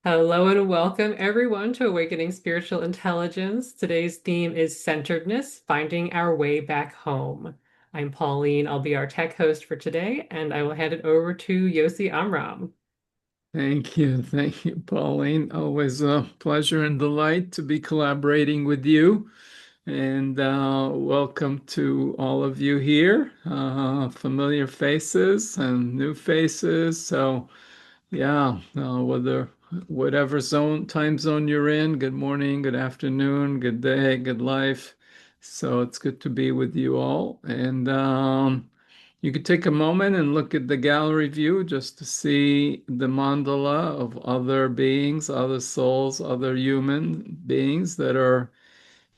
Hello and welcome everyone to Awakening Spiritual Intelligence. Today's theme is centeredness, finding our way back home. I'm Pauline. I'll be our tech host for today, and I will hand it over to Yosi Amram. Thank you. Thank you, Pauline. Always a pleasure and delight to be collaborating with you. And welcome to all of you here, familiar faces and new faces. So, yeah, whatever time zone you're in, good morning, good afternoon, good day, good life. So it's good to be with you all. And you could take a moment and look at the gallery view just to see the mandala of other beings, other souls, other human beings that are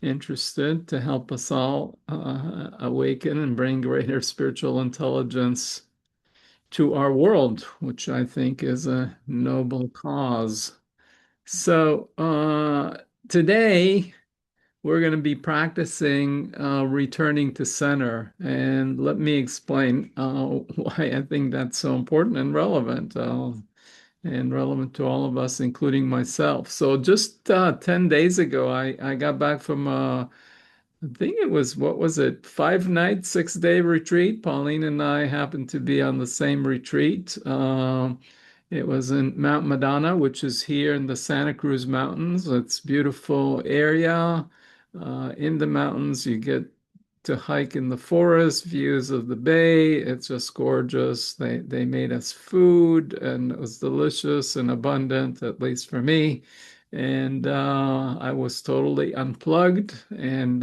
interested to help us all awaken and bring greater spiritual intelligence to our world, which I think is a noble cause. So today we're going to be practicing returning to center, and let me explain why I think that's so important and relevant to all of us, including myself. So just 10 days ago, I got back from I think it was, what was it, 5 night, 6 day retreat. Pauline and I happened to be on the same retreat. It was in Mount Madonna, which is here in the Santa Cruz Mountains. It's a beautiful area. In the mountains, you get to hike in the forest, views of the bay. It's just gorgeous. They made us food, and it was delicious and abundant, at least for me. And I was totally unplugged and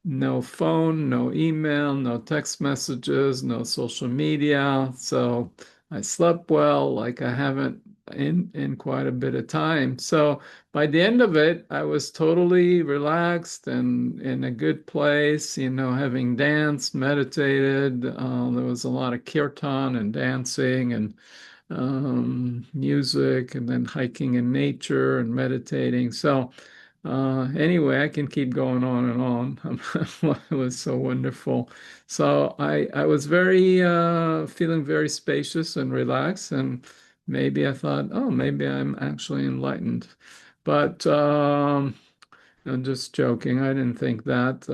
no phone, no email, no text messages, no social media. So I slept well, like I haven't in quite a bit of time. So by the end of it, I was totally relaxed and in a good place, having danced, meditated. There was a lot of kirtan and dancing and music, and then hiking in nature and meditating. So anyway, I can keep going on and on. It was so wonderful. So I was very feeling very spacious and relaxed, and maybe I thought, oh, maybe I'm actually enlightened. But I'm just joking. I didn't think that.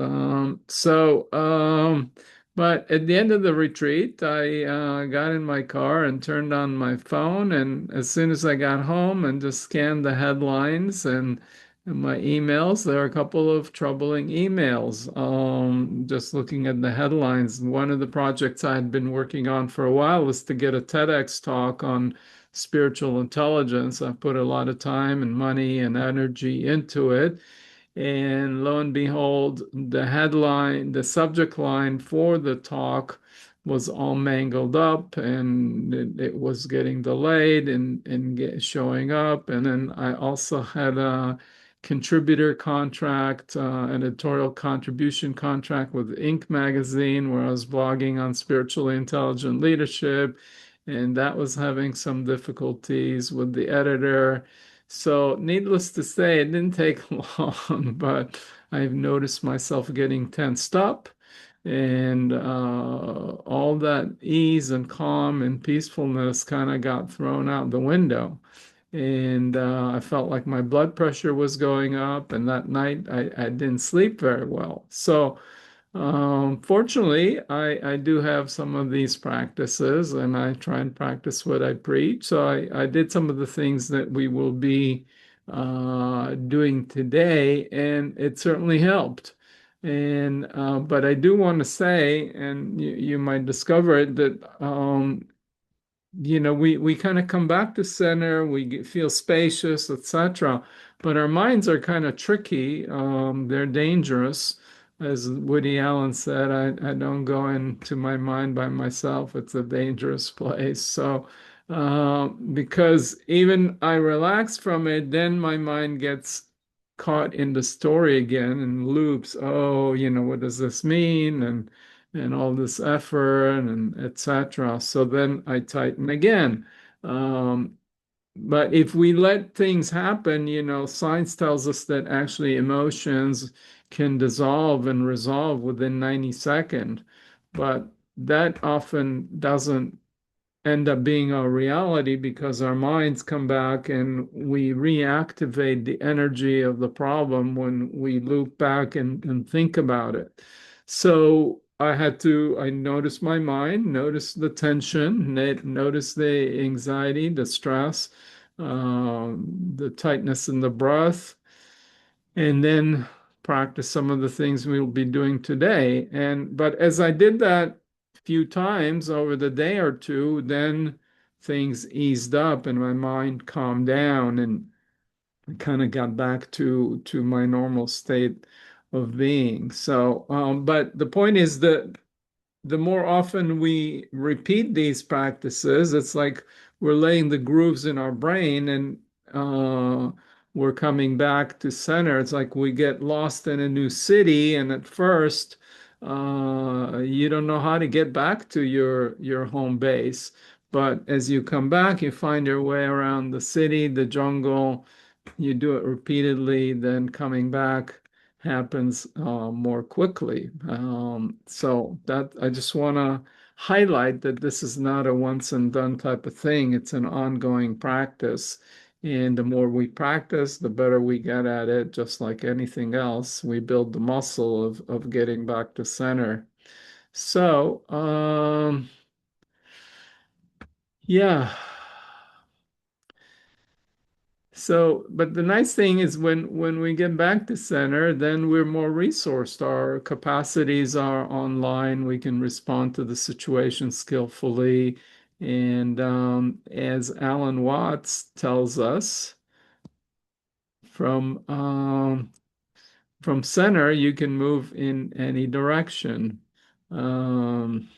But at the end of the retreat, I got in my car and turned on my phone. And as soon as I got home and just scanned the headlines and my emails, there are a couple of troubling emails. Just looking at the headlines, one of the projects I had been working on for a while was to get a TEDx talk on spiritual intelligence. I've put a lot of time and money and energy into it. And lo and behold, the headline, the subject line for the talk was all mangled up, and it was getting delayed and showing up. And then I also had a contributor contract, editorial contribution contract with Inc. magazine, where I was blogging on spiritually intelligent leadership. And that was having some difficulties with the editor. So, needless to say, it didn't take long, but I've noticed myself getting tensed up, and all that ease and calm and peacefulness kind of got thrown out the window. And I felt like my blood pressure was going up, and that night I didn't sleep very well. So, fortunately, I do have some of these practices, and I try and practice what I preach. So I did some of the things that we will be doing today, and it certainly helped. And but I do want to say, and you might discover it, that we kind of come back to center, feel spacious, etc. But our minds are kind of tricky. They're dangerous. As Woody Allen said, I don't go into my mind by myself. It's a dangerous place. So, because even I relax from it, then my mind gets caught in the story again and loops. Oh, what does this mean? And all this effort and etc. So then I tighten again. Um, but if we let things happen, science tells us that actually emotions can dissolve and resolve within 90 seconds. But that often doesn't end up being our reality because our minds come back and we reactivate the energy of the problem when we loop back and think about it. So I noticed my mind, notice the tension, notice the anxiety, the stress, the tightness in the breath, and then practice some of the things we'll be doing today. But as I did that a few times over the day or two, then things eased up and my mind calmed down and I kind of got back to my normal state of being. So, but the point is that the more often we repeat these practices, it's like we're laying the grooves in our brain and we're coming back to center. It's like we get lost in a new city, and at first, you don't know how to get back to your home base. But as you come back, you find your way around the city, the jungle, you do it repeatedly, then coming back happens more quickly. So that I just want to highlight that this is not a once and done type of thing. It's an ongoing practice. And the more we practice, the better we get at it. Just like anything else, we build the muscle of getting back to center. So, yeah. So, but the nice thing is when we get back to center, then we're more resourced. Our capacities are online. We can respond to the situation skillfully. And as Alan Watts tells us, from from center, you can move in any direction. Um,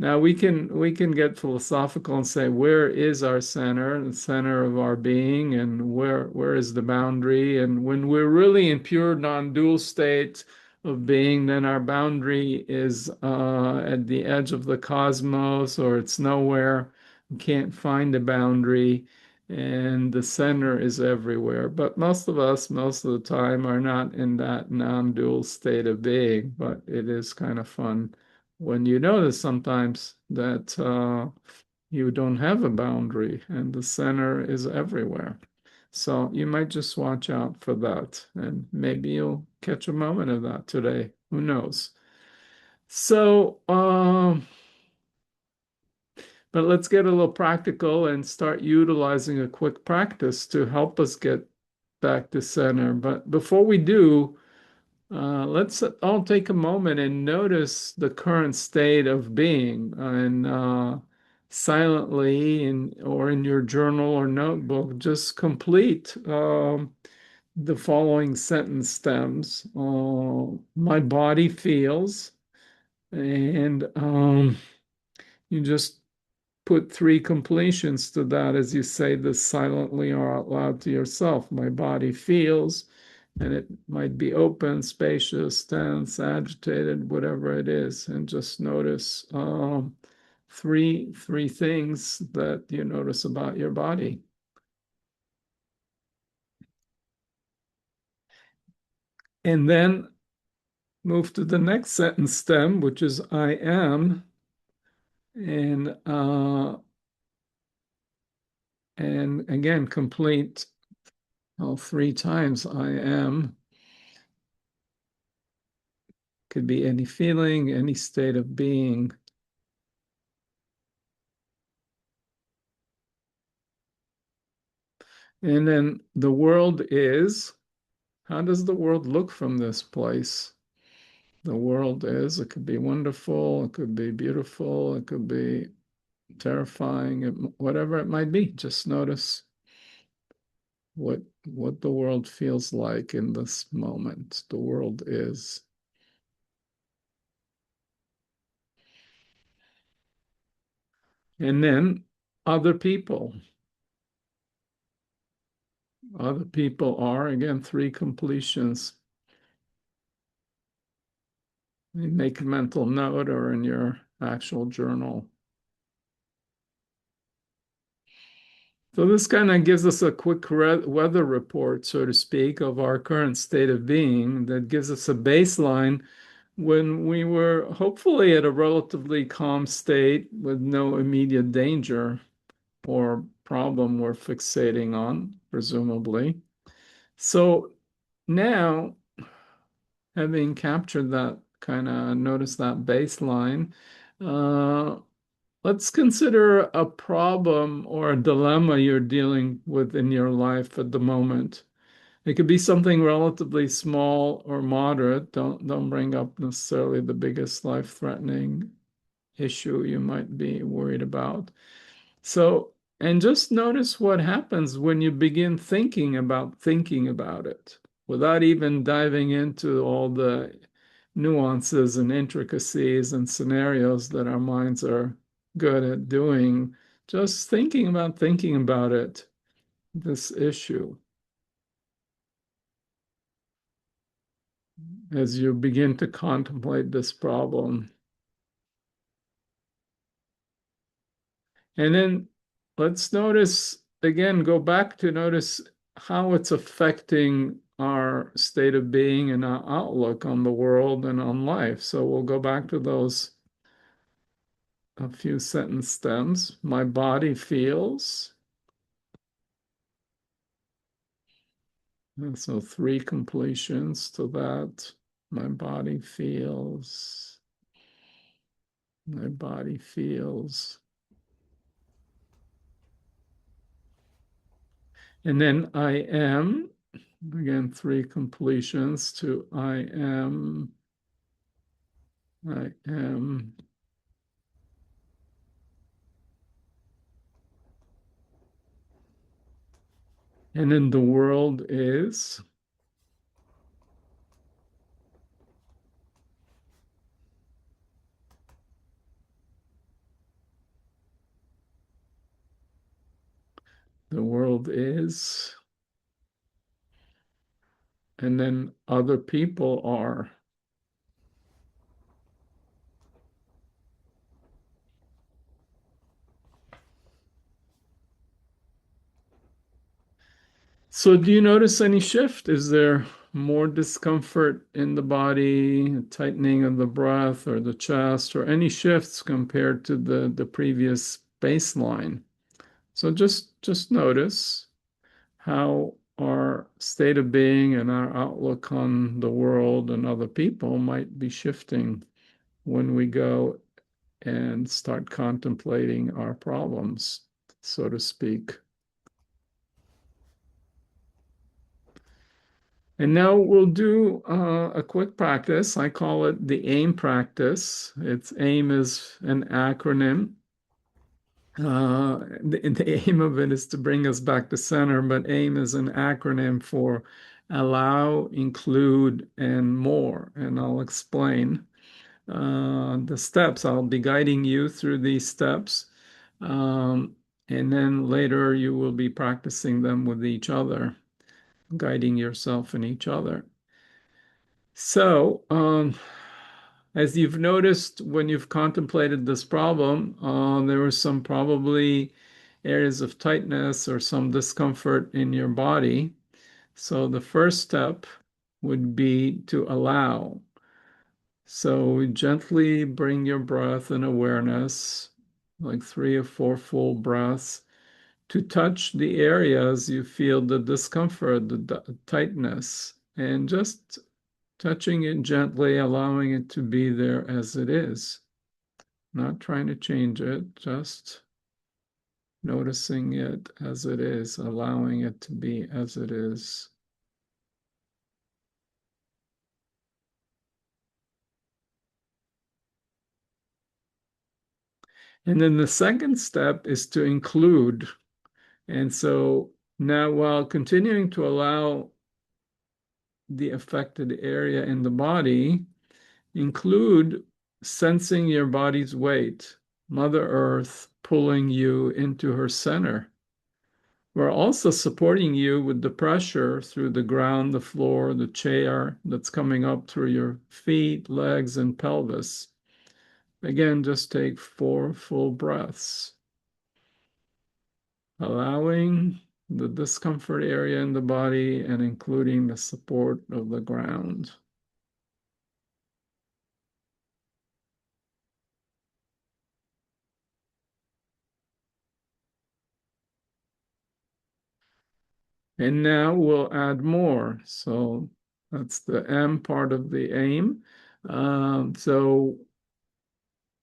Now we can get philosophical and say, where is our center, the center of our being, and where is the boundary? And when we're really in pure non-dual state of being, then our boundary is at the edge of the cosmos, or it's nowhere. We can't find a boundary, and the center is everywhere. But most of us, most of the time, are not in that non-dual state of being. But it is kind of fun when you notice sometimes that you don't have a boundary and the center is everywhere. So you might just watch out for that, and maybe you'll catch a moment of that today. Who knows? So, but let's get a little practical and start utilizing a quick practice to help us get back to center. But before we do, let's all take a moment and notice the current state of being and silently or in your journal or notebook, just complete the following sentence stems. My body feels, and you just put three completions to that as you say this silently or out loud to yourself. My body feels, and it might be open, spacious, tense, agitated, whatever it is, and just notice three things that you notice about your body. And then move to the next sentence stem, which is I am, and again complete all three times I am. Could be any feeling, any state of being. And then the world is, how does the world look from this place? The world is, it could be wonderful, it could be beautiful, it could be terrifying, whatever it might be. Just notice what the world feels like in this moment. The world is. And then other people. Other people are, again, three completions. You make a mental note or in your actual journal. So this kind of gives us a quick weather report, so to speak, of our current state of being that gives us a baseline when we were hopefully at a relatively calm state with no immediate danger or problem we're fixating on, presumably. So now, having captured that kind of notice that baseline, uh, let's consider a problem or a dilemma you're dealing with in your life at the moment. It could be something relatively small or moderate. Don't bring up necessarily the biggest life-threatening issue you might be worried about. So, and just notice what happens when you begin thinking about it without even diving into all the nuances and intricacies and scenarios that our minds are good at doing. Just thinking about it, this issue, as you begin to contemplate this problem. And then let's notice again, go back to notice how it's affecting our state of being and our outlook on the world and on life. So we'll go back to those a few sentence stems. My body feels. And so three completions to that. My body feels. My body feels. And then I am. Again, three completions to I am. I am. And then the world is. The world is. And then other people are. So, do you notice any shift? Is there more discomfort in the body, tightening of the breath or the chest, or any shifts compared to the previous baseline? So just notice how our state of being and our outlook on the world and other people might be shifting when we go and start contemplating our problems, so to speak. And now we'll do a quick practice. I call it the AIM practice. Its AIM is an acronym. The aim of it is to bring us back to center, but AIM is an acronym for allow, include, and more. And I'll explain the steps. I'll be guiding you through these steps. Um, and then later you will be practicing them with each other, guiding yourself and each other. So, as you've noticed when you've contemplated this problem, there were some probably areas of tightness or some discomfort in your body. So, the first step would be to allow. So, gently bring your breath and awareness, like 3 or 4 full breaths, to touch the areas you feel the discomfort, the tightness, and just touching it gently, allowing it to be there as it is, not trying to change it, just noticing it as it is, allowing it to be as it is. And then the second step is to include. And so now, while continuing to allow the affected area in the body, include sensing your body's weight, Mother Earth pulling you into her center. We're also supporting you with the pressure through the ground, the floor, the chair that's coming up through your feet, legs, and pelvis. Again, just take 4 full breaths, allowing the discomfort area in the body and including the support of the ground. And now we'll add more. So that's the M part of the aim. So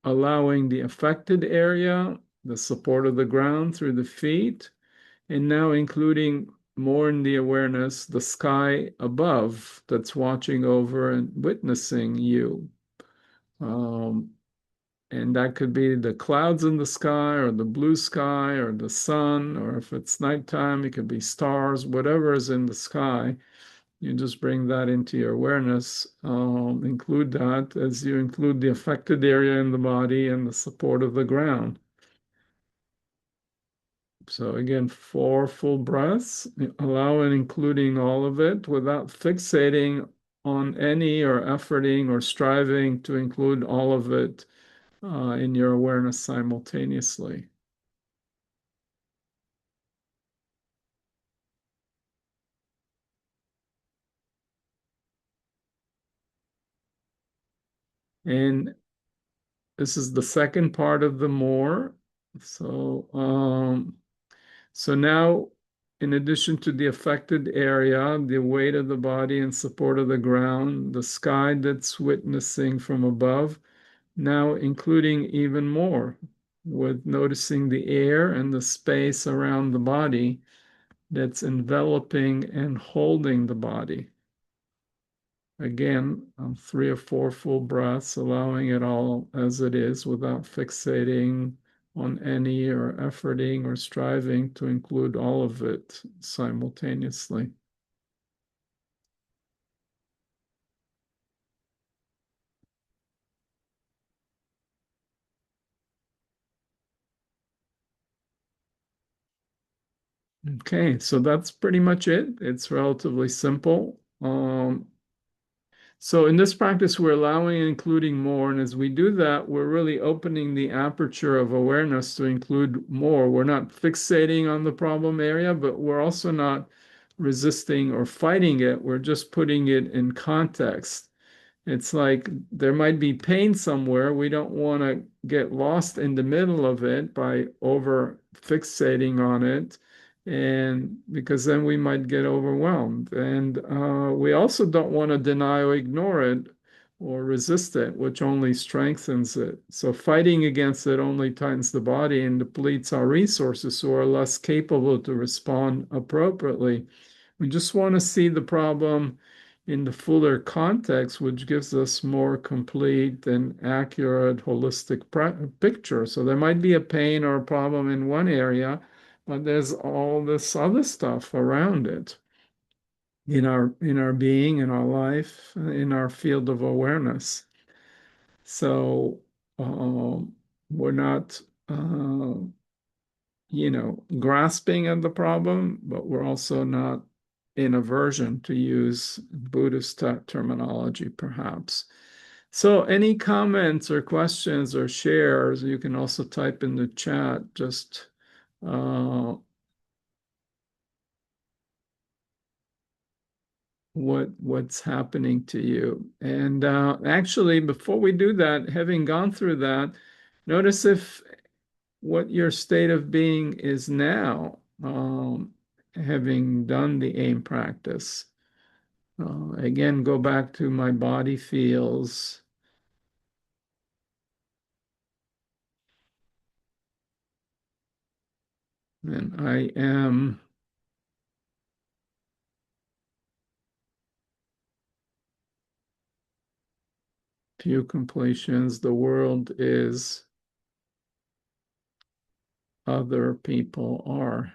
allowing the affected area, the support of the ground through the feet, and now including more in the awareness, the sky above that's watching over and witnessing you. Um, and that could be the clouds in the sky, or the blue sky, or the sun, or if it's nighttime, it could be stars, whatever is in the sky. You just bring that into your awareness. Include that as you include the affected area in the body and the support of the ground. So again, 4 full breaths, allow and including all of it without fixating on any or efforting or striving to include all of it in your awareness simultaneously. And this is the second part of the more. So, so now, in addition to the affected area, the weight of the body and support of the ground, the sky that's witnessing from above, now including even more with noticing the air and the space around the body that's enveloping and holding the body. Again, 3 or 4 full breaths, allowing it all as it is without fixating on any or efforting or striving to include all of it simultaneously. Okay, so that's pretty much it. It's relatively simple. So in this practice, we're allowing and including more. And as we do that, we're really opening the aperture of awareness to include more. We're not fixating on the problem area, but we're also not resisting or fighting it. We're just putting it in context. It's like there might be pain somewhere. We don't want to get lost in the middle of it by over fixating on it. And because then we might get overwhelmed. And we also don't want to deny or ignore it or resist it, which only strengthens it. So fighting against it only tightens the body and depletes our resources, so we're less capable to respond appropriately. We just want to see the problem in the fuller context, which gives us more complete and accurate holistic picture. So there might be a pain or a problem in one area, but there's all this other stuff around it in our being, in our life, in our field of awareness. So we're not grasping at the problem, but we're also not in aversion, to use Buddhist terminology, perhaps. So, any comments or questions or shares, you can also type in the chat just what's happening to you. And actually, before we do that, having gone through that, notice if what your state of being is now, having done the aim practice. Again, go back to my body feels, and I am, few completions, the world is, other people are.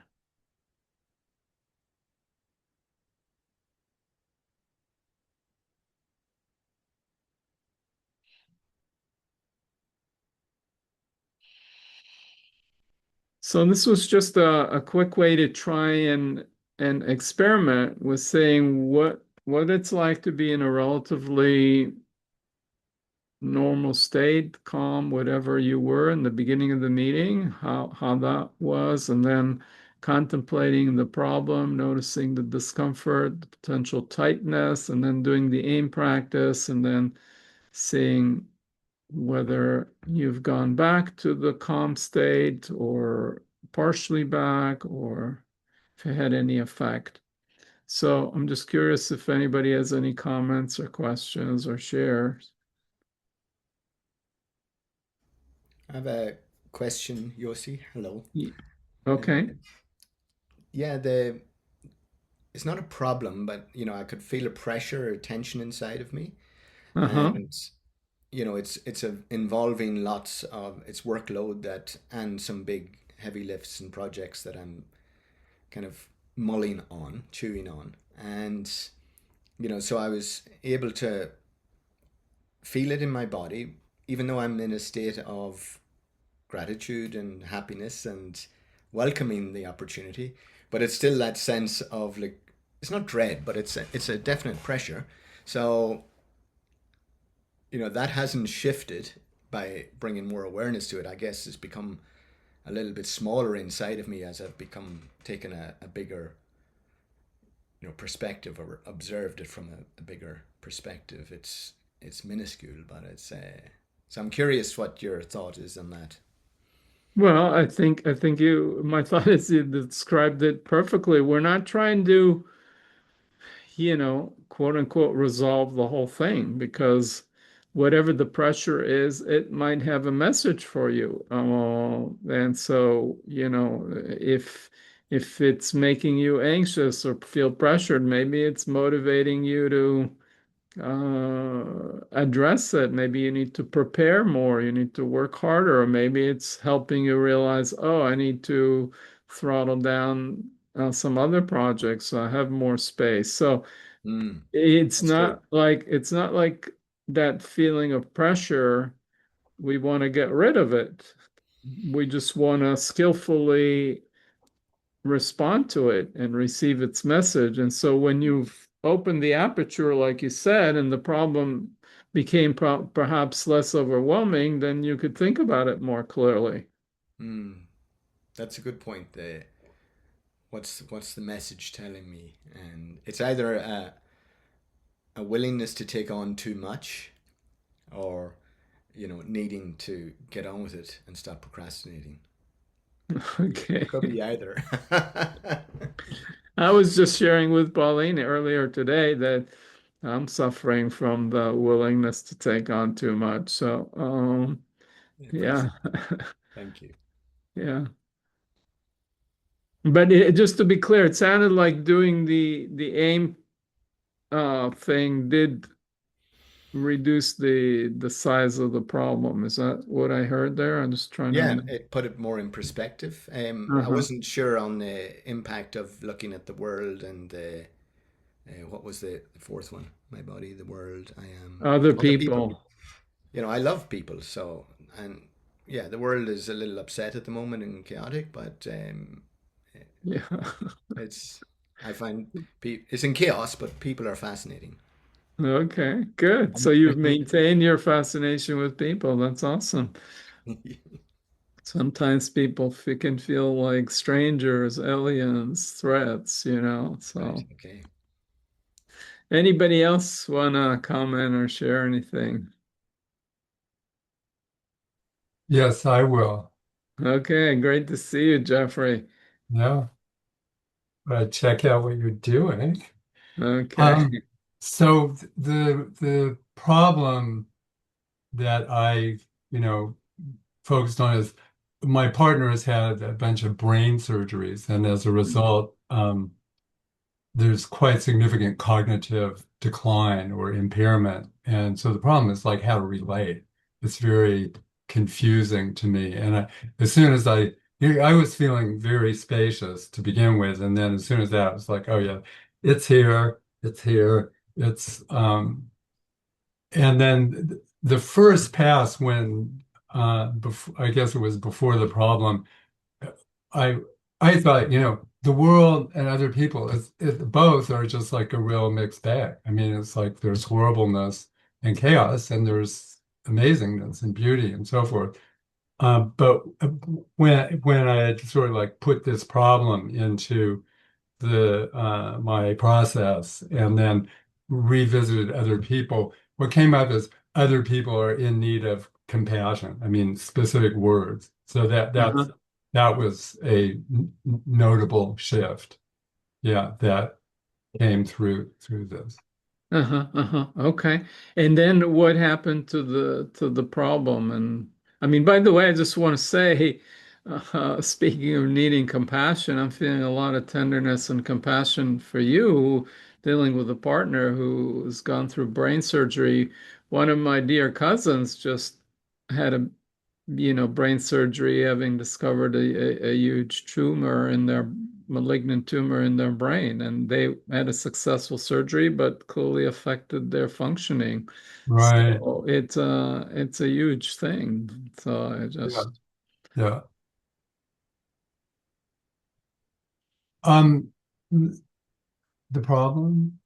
So this was just a quick way to try and experiment with saying what it's like to be in a relatively normal state, calm, whatever you were in the beginning of the meeting, how that was, and then contemplating the problem, noticing the discomfort, the potential tightness, and then doing the aim practice, and then seeing whether you've gone back to the calm state or partially back, or if it had any effect. So I'm just curious if anybody has any comments or questions or shares. I have a question, Yosi. Hello. Ye- Uh, Okay. yeah, the it's not a problem, but I could feel a pressure or tension inside of me, Uh-huh. and involving lots of it's workload that and some big heavy lifts and projects that I'm kind of mulling on, chewing on, and so I was able to feel it in my body, even though I'm in a state of gratitude and happiness and welcoming the opportunity, but it's still that sense of like it's not dread, but it's a definite pressure. So that hasn't shifted by bringing more awareness to it. I guess it's become a little bit smaller inside of me as I've become taken a bigger perspective or observed it from a bigger perspective. It's minuscule, but it's so I'm curious what your thought is on that. Well, I think you my thought is you described it perfectly. We're not trying to, quote unquote, resolve the whole thing because whatever the pressure is, it might have a message for you. And so, if it's making you anxious or feel pressured, maybe it's motivating you to address it. Maybe you need to prepare more, you need to work harder, or maybe it's helping you realize, oh, I need to throttle down some other projects so I have more space. So Mm, it's that's true. not like that feeling of pressure, we want to get rid of it. We just want to skillfully respond to it and receive its message. And so when you've opened the aperture, like you said, and the problem became perhaps less overwhelming, then you could think about it more clearly. Mm, that's a good point. What's the message telling me? And it's either a willingness to take on too much, or needing to get on with it and stop procrastinating. Okay. Could be either. I was just sharing with Pauline earlier today that I'm suffering from the willingness to take on too much. So, yeah, Impressive. Thank you. yeah. But just to be clear, it sounded like doing the aim thing did reduce the size of the problem. Is that what I heard there? I'm just trying to Yeah, understand. it put it more in perspective. I Uh-huh. wasn't sure on the impact of looking at the world and what was the fourth one? My body, the world, I am, Other other people. people. I love people, so and yeah, the world is a little upset at the moment and chaotic, but Yeah. it's I find it's in chaos, but people are fascinating. Okay, good. So you've maintained your fascination with people. That's awesome. Sometimes people can feel like strangers, aliens, threats. Right. So Okay. anybody else want to comment or share anything? Yes, I will. Okay, great to see you, Jeffrey. Yeah, but check out what you're doing. Okay. Um, so the problem that I, you know, focused on is my partner has had a bunch of brain surgeries, and as a result, there's quite significant cognitive decline or impairment. And so the problem is like how to relate. It's very confusing to me. And as soon as I was feeling very spacious to begin with. And then as soon as that, I was like, oh yeah, it's here, it's here, and then the first pass when, before, I guess it was before the problem, I I thought, the world and other people, both are just like a real mixed bag. I mean, it's like there's horribleness and chaos, and there's amazingness and beauty and so forth. But when I had sort of like put this problem into the my process and then revisited other people, what came up is other people are in need of compassion. I mean, specific words. So Uh-huh. that was a notable shift. Yeah, that. came through this. Uh-huh, uh-huh. Okay. And then what happened to the problem? And I mean, by the way, I just want to say, speaking of needing compassion, I'm feeling a lot of tenderness and compassion for you dealing with a partner who has gone through brain surgery. One of my dear cousins just had a brain surgery, having discovered a huge tumor in their malignant tumor in their brain, and they had a successful surgery, but clearly affected their functioning. Right. So it's a huge thing. So I Yeah. just Yeah. Um, the problem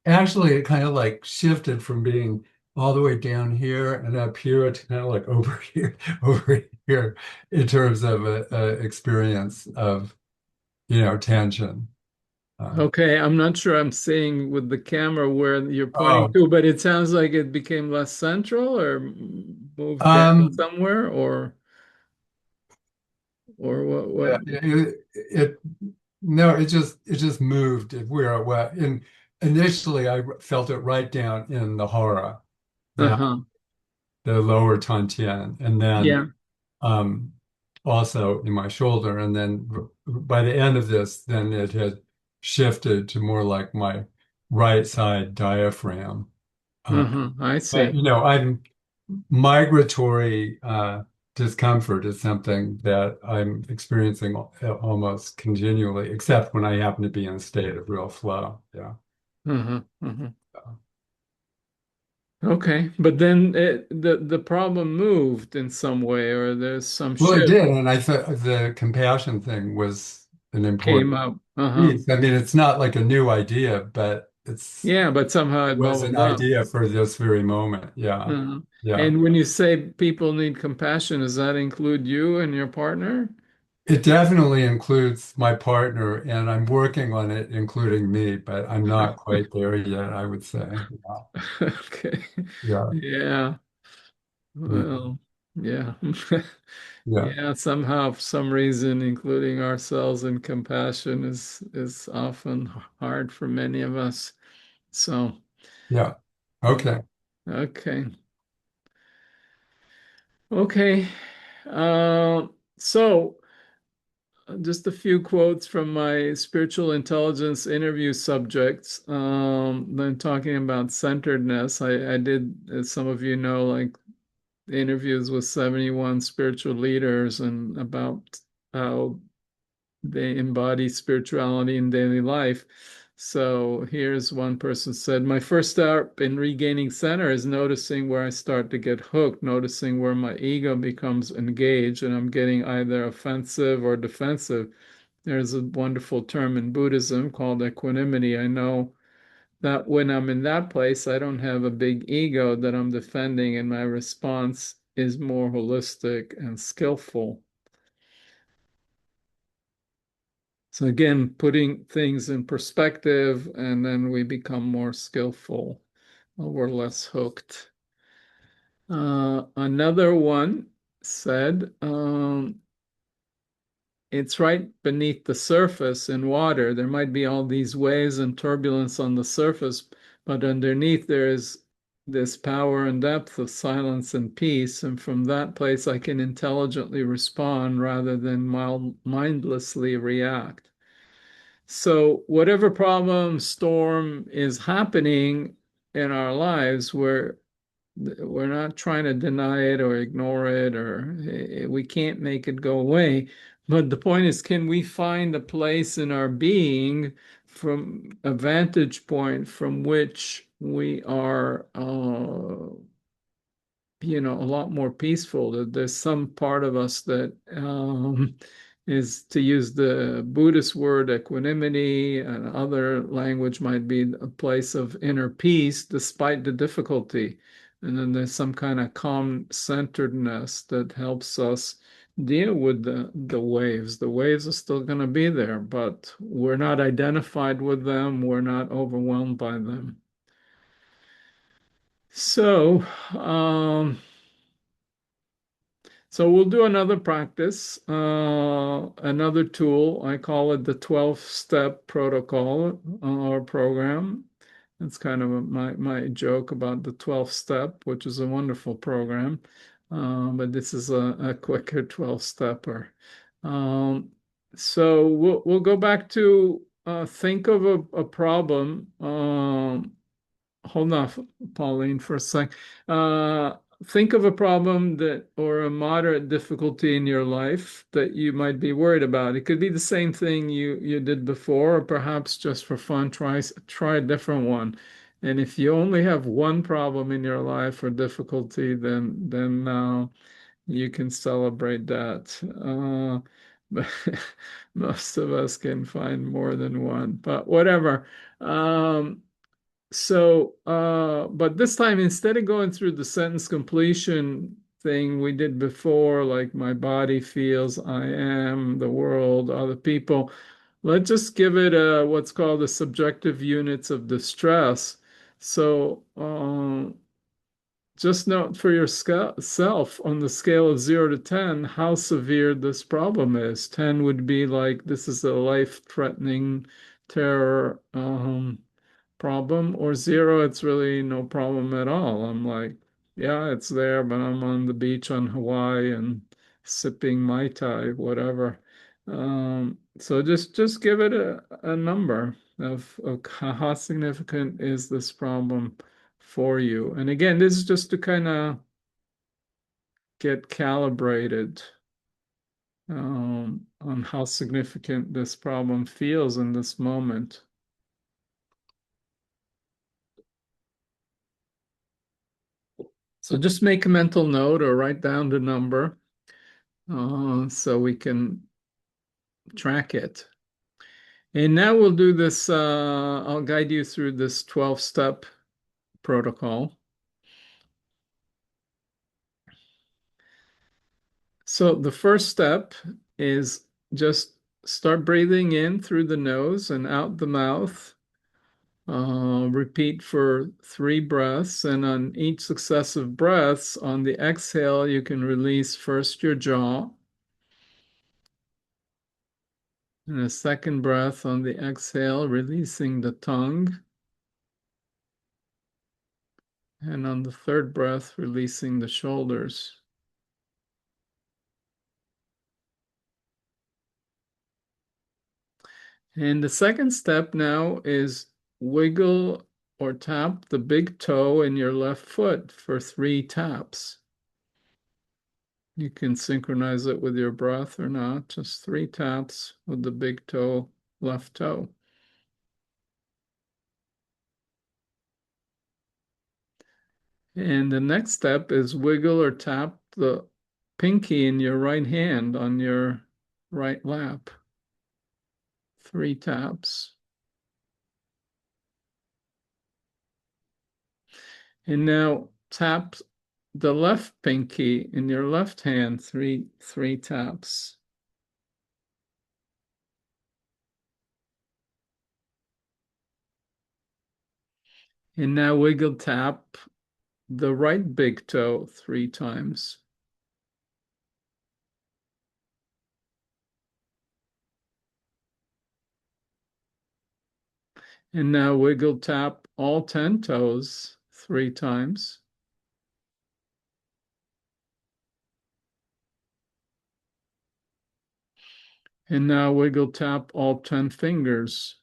actually it kind of like shifted from being all the way down here and up here to kind of like over here, over here in terms of a experience of, tension. Uh, okay. I'm not sure I'm seeing with the camera where you're pointing oh, to, but it sounds like it became less central or moved down um, somewhere, or what. yeah, no, it just moved where well in initially I felt it right down in the hora, down Uh-huh. the lower Tantien, and then Yeah. um, also in my shoulder. And then by the end of this, then it had shifted to more like my right side diaphragm. Uh, Uh-huh. I but, see. I'm migratory discomfort is something that I'm experiencing almost continually, except when I happen to be in a state of real flow. Yeah. Uh-huh. Uh-huh. Okay. But then the problem moved in some way, or there's some Well, it shift did, and I thought the compassion thing was an came important up. Uh-huh. piece. I mean, it's not like a new idea, but Yeah, but somehow it it was an bubbled up. idea for this very moment. Yeah. Uh-huh. Yeah. And when you say people need compassion, does that include you and your partner? It definitely includes my partner, and I'm working on it, including me, but I'm not quite there yet, I would say. Yeah. Okay. Yeah. Yeah. Mhm. Well, yeah. Yeah. Yeah, somehow, for some reason, including ourselves in compassion is often hard for many of us. So, Yeah. yeah. Okay. Okay. Okay. Uh, so just a few quotes from my spiritual intelligence interview subjects. Then talking about centeredness. I did, as some of you know, like interviews with 71 spiritual leaders and about how they embody spirituality in daily life. So here's one person said, my first step in regaining center is noticing where I start to get hooked, noticing where my ego becomes engaged and I'm getting either offensive or defensive. There's a wonderful term in Buddhism called equanimity. I know that when I'm in that place, I don't have a big ego that I'm defending, and my response is more holistic and skillful. So again, putting things in perspective, and then we become more skillful, or we're less hooked. Another one said, it's right beneath the surface in water. There might be all these waves and turbulence on the surface, but underneath there is this power and depth of silence and peace. And from that place, I can intelligently respond rather than mindlessly react. So, whatever problem, storm is happening in our lives, we're not trying to deny it or ignore it, or we can't make it go away. But the point is, can we find a place in our being from a vantage point from which we are a lot more peaceful. That there's some part of us that is, to use the Buddhist word, equanimity, and other language might be a place of inner peace despite the difficulty. And then there's some kind of calm centeredness that helps us deal with the waves. The waves are still going to be there, but we're not identified with them. We're not overwhelmed by them. So, So we'll do another practice, another tool. I call it the 12-step protocol or program. It's kind of my joke about the 12-step, which is a wonderful program. But this is a quicker 12-stepper. Um, so we'll go back to think of a problem. Hold on, Pauline, for a sec. Uh, think of a problem that or a moderate difficulty in your life that you might be worried about. It could be the same thing you did before, or perhaps just for fun, try a different one. And if you only have one problem in your life or difficulty, then you can celebrate that. But most of us can find more than one, but whatever. But this time, instead of going through the sentence completion thing we did before, like my body feels, I am, the world, other people, let's just give it what's called the subjective units of distress. So, just note for yourself on the scale of 0 to 10 how severe this problem is. 10 would be like this is a life-threatening terror. Problem, or 0, it's really no problem at all. I'm like, yeah, it's there, but I'm on the beach on Hawaii and sipping Mai Tai, whatever. So just give it a number of how significant is this problem for you. And again, this is just to kind of get calibrated on how significant this problem feels in this moment. So just make a mental note or write down the number so we can track it. And now we'll do this, I'll guide you through this 12-step protocol. So the first step is just start breathing in through the nose and out the mouth. Repeat for 3 breaths, and on each successive breaths, on the exhale, you can release first your jaw, and a second breath on the exhale, releasing the tongue, and on the third breath, releasing the shoulders. And the second step now is wiggle or tap the big toe in your left foot for 3 taps. You can synchronize it with your breath or not, just 3 taps with the big toe, left toe. And the next step is wiggle or tap the pinky in your right hand on your right lap. 3 taps. And now tap the left pinky in your left hand, three taps. And now wiggle tap the right big toe 3 times. And now wiggle tap all 10 toes 3 times. And now wiggle tap all 10 fingers,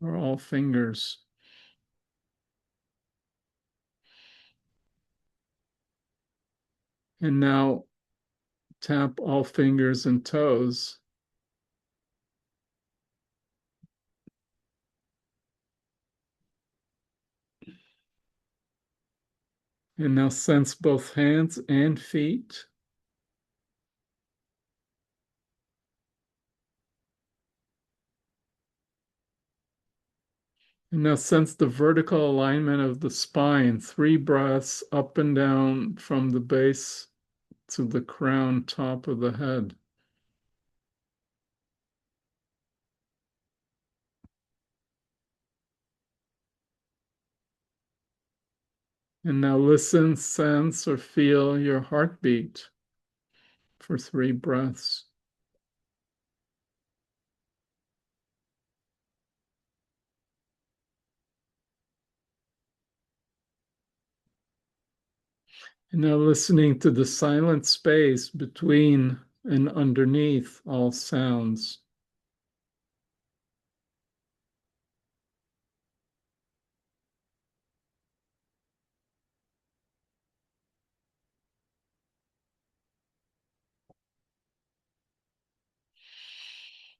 or all fingers. And now tap all fingers and toes. And now sense both hands and feet. And now sense the vertical alignment of the spine, 3 breaths up and down from the base to the crown top of the head. And now listen, sense, or feel your heartbeat for 3 breaths. And now listening to the silent space between and underneath all sounds.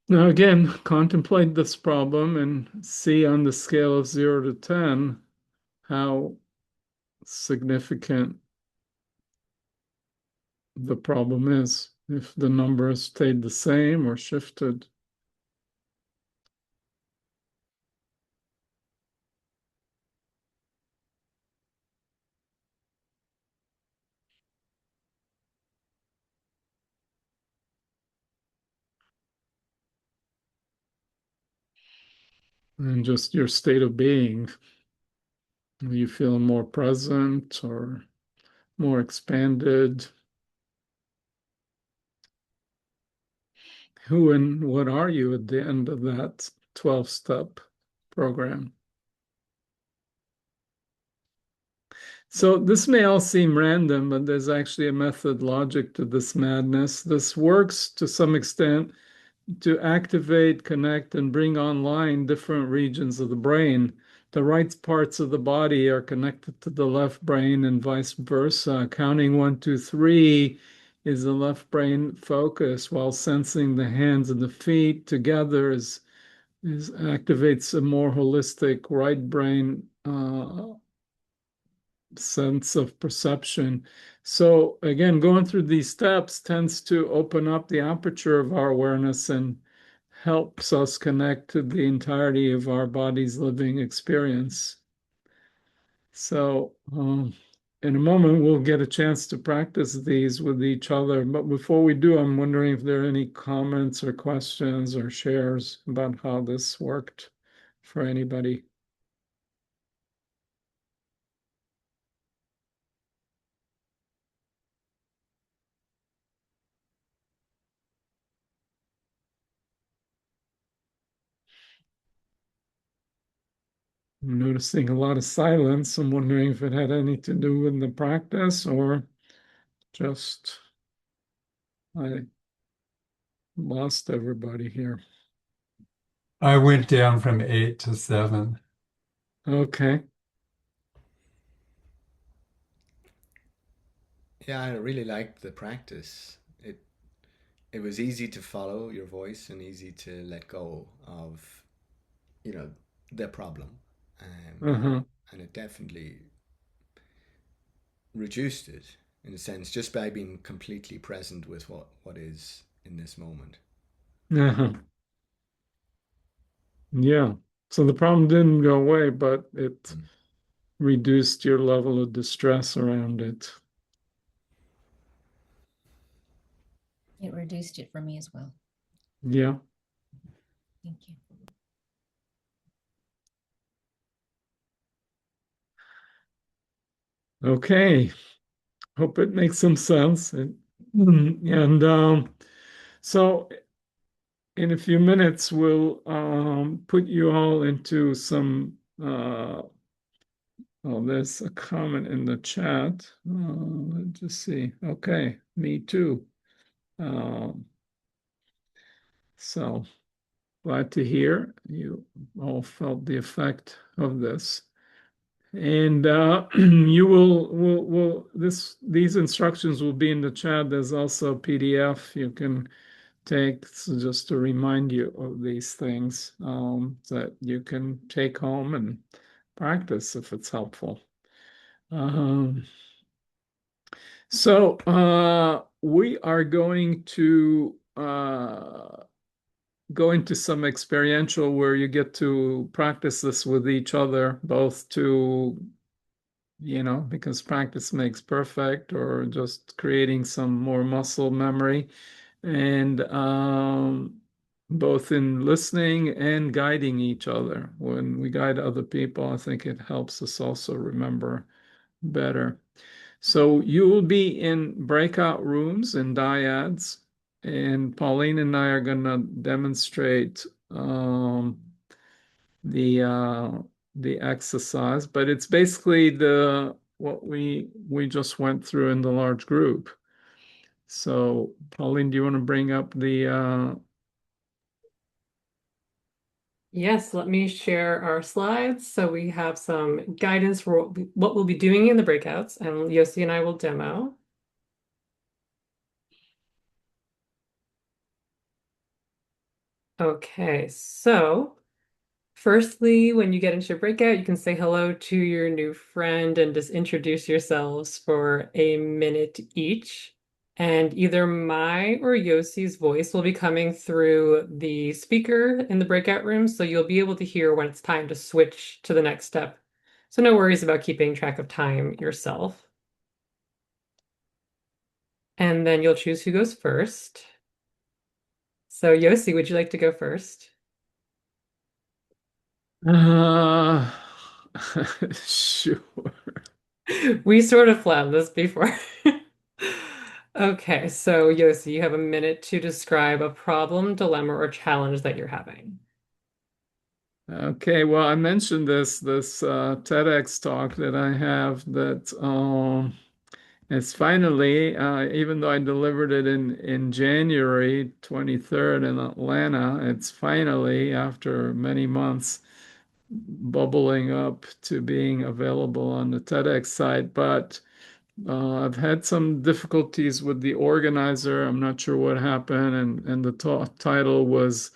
Now, again, contemplate this problem and see on the scale of 0 to 10 how significant the problem is, if the number has stayed the same or shifted. And just your state of being. Are you feel more present or more expanded? Who and what are you at the end of that 12-step program? So this may all seem random, but there's actually a method logic to this madness. This works to some extent to activate, connect, and bring online different regions of the brain. The right parts of the body are connected to the left brain and vice versa. Counting 1, 2, 3 is the left brain focus, while sensing the hands and the feet together is activates a more holistic right brain sense of perception. So again, going through these steps tends to open up the aperture of our awareness and helps us connect to the entirety of our body's living experience. So in a moment, we'll get a chance to practice these with each other. But before we do, I'm wondering if there are any comments or questions or shares about how this worked for anybody. I'm noticing a lot of silence. I'm wondering if it had anything to do with the practice or just I lost everybody here. I went down from 8 to 7. Okay. Yeah, I really liked the practice. It was easy to follow your voice and easy to let go of, you know, the problem. Um, Uh-huh. and it definitely reduced it in a sense just by being completely present with what is in this moment. Uh-huh. Yeah. So the problem didn't go away, but it Mm. reduced your level of distress around it. It reduced it for me as well. Yeah. Thank you. Okay. Hope it makes some sense. And so in a few minutes, we'll put you all into some oh, there's a comment in the chat. Let's just see. Okay, me too. Um, so glad to hear you all felt the effect of this. And you will these instructions will be in the chat. There's also a PDF you can take just to remind you of these things that you can take home and practice if it's helpful. Um, So we are going to go into some experiential where you get to practice this with each other, both to, because practice makes perfect, or just creating some more muscle memory, and both in listening and guiding each other. When we guide other people, I think it helps us also remember better. So you will be in breakout rooms and dyads, and Pauline and I are going to demonstrate the uh, the exercise, but it's basically the what we just went through in the large group. So, Pauline, do you want to bring up the Yes, let me share our slides. So we have some guidance for what we'll be doing in the breakouts, and Yosi and I will demo. Okay, so firstly, when you get into a breakout, you can say hello to your new friend and just introduce yourselves for a minute each. And either my or Yosi's voice will be coming through the speaker in the breakout room, so you'll be able to hear when it's time to switch to the next step. So no worries about keeping track of time yourself. And then you'll choose who goes first. So Yosi, would you like to go first? uh sure. We sort of planned this before. Okay, so Yosi, you have a minute to describe a problem, dilemma, or challenge that you're having. Okay, well, I mentioned this TEDx talk that I have that it's finally, even though I delivered it in January 23rd in Atlanta, it's finally, after many months, bubbling up to being available on the TEDx site. But I've had some difficulties with the organizer. I'm not sure what happened, and the title was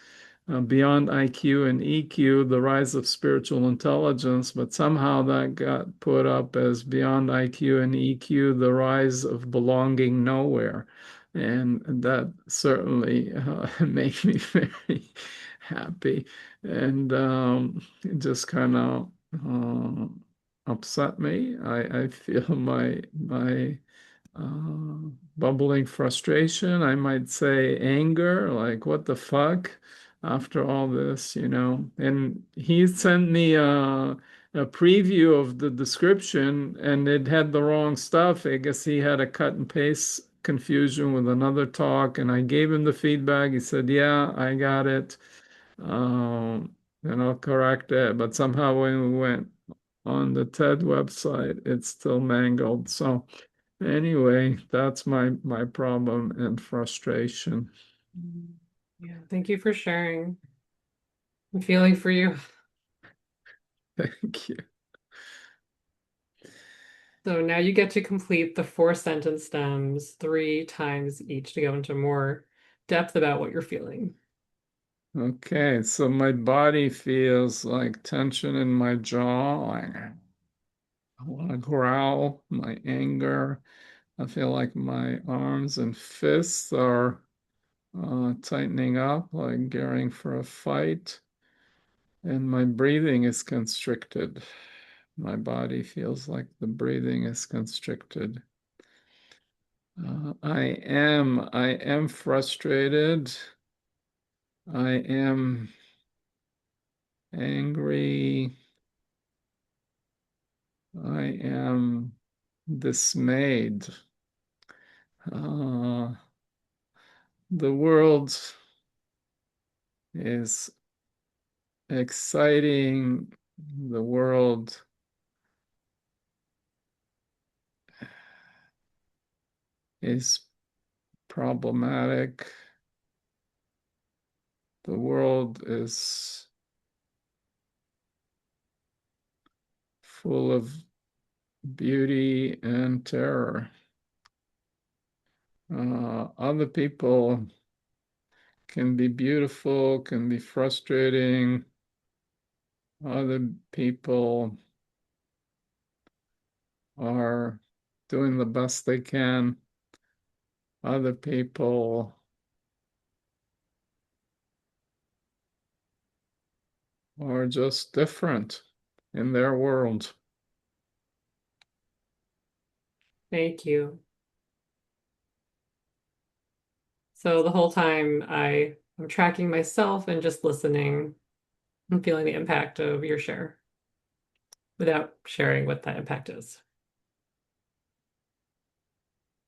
Beyond IQ and EQ, The Rise of Spiritual Intelligence, but somehow that got put up as Beyond IQ and EQ, The Rise of Belonging Nowhere. And that certainly made me very happy and it just kind of upset me. I feel my bubbling frustration. I might say anger, like what the fuck after all this, you know. And he sent me a preview of the description and it had the wrong stuff. I guess he had a cut and paste confusion with another talk and I gave him the feedback. He said, yeah, I got it. And I'll correct it. But somehow when we went on the TED website, it's still mangled. So anyway, that's my problem and frustration. Yeah, thank you for sharing. I'm feeling for you. Thank you. So now you get to complete the 4 sentence stems 3 times each to go into more depth about what you're feeling. Okay, so my body feels like tension in my jaw. I want to growl, my anger. I feel like my arms and fists are tightening up, like gearing for a fight. And my breathing is constricted. My body feels like the breathing is constricted. I am frustrated. I am angry. I am dismayed. Uh, the world is exciting. The world is problematic. The world is full of beauty and terror. Other people can be beautiful, can be frustrating. Other people are doing the best they can. Other people are just different in their world. Thank you. So the whole time I'm tracking myself and just listening and feeling the impact of your share without sharing what that impact is.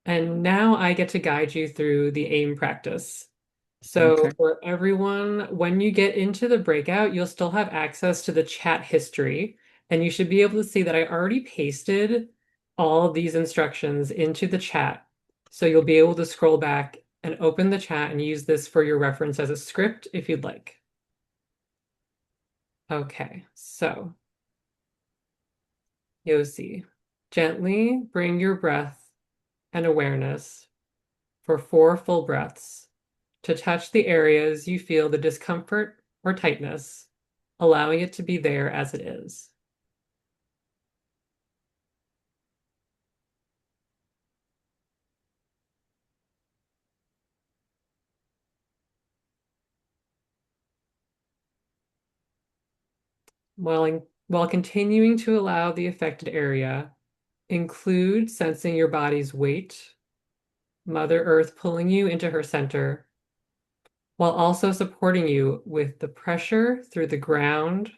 And now I get to guide you through the AIM practice. So Okay. for everyone, when you get into the breakout, you'll still have access to the chat history, and you should be able to see that I already pasted all of these instructions into the chat. So you'll be able to scroll back and open the chat and use this for your reference as a script if you'd like. Okay, so Yosi, gently bring your breath and awareness for 4 full breaths to touch the areas you feel the discomfort or tightness, allowing it to be there as it is. While continuing to allow the affected area, include sensing your body's weight, Mother Earth pulling you into her center, while also supporting you with the pressure through the ground,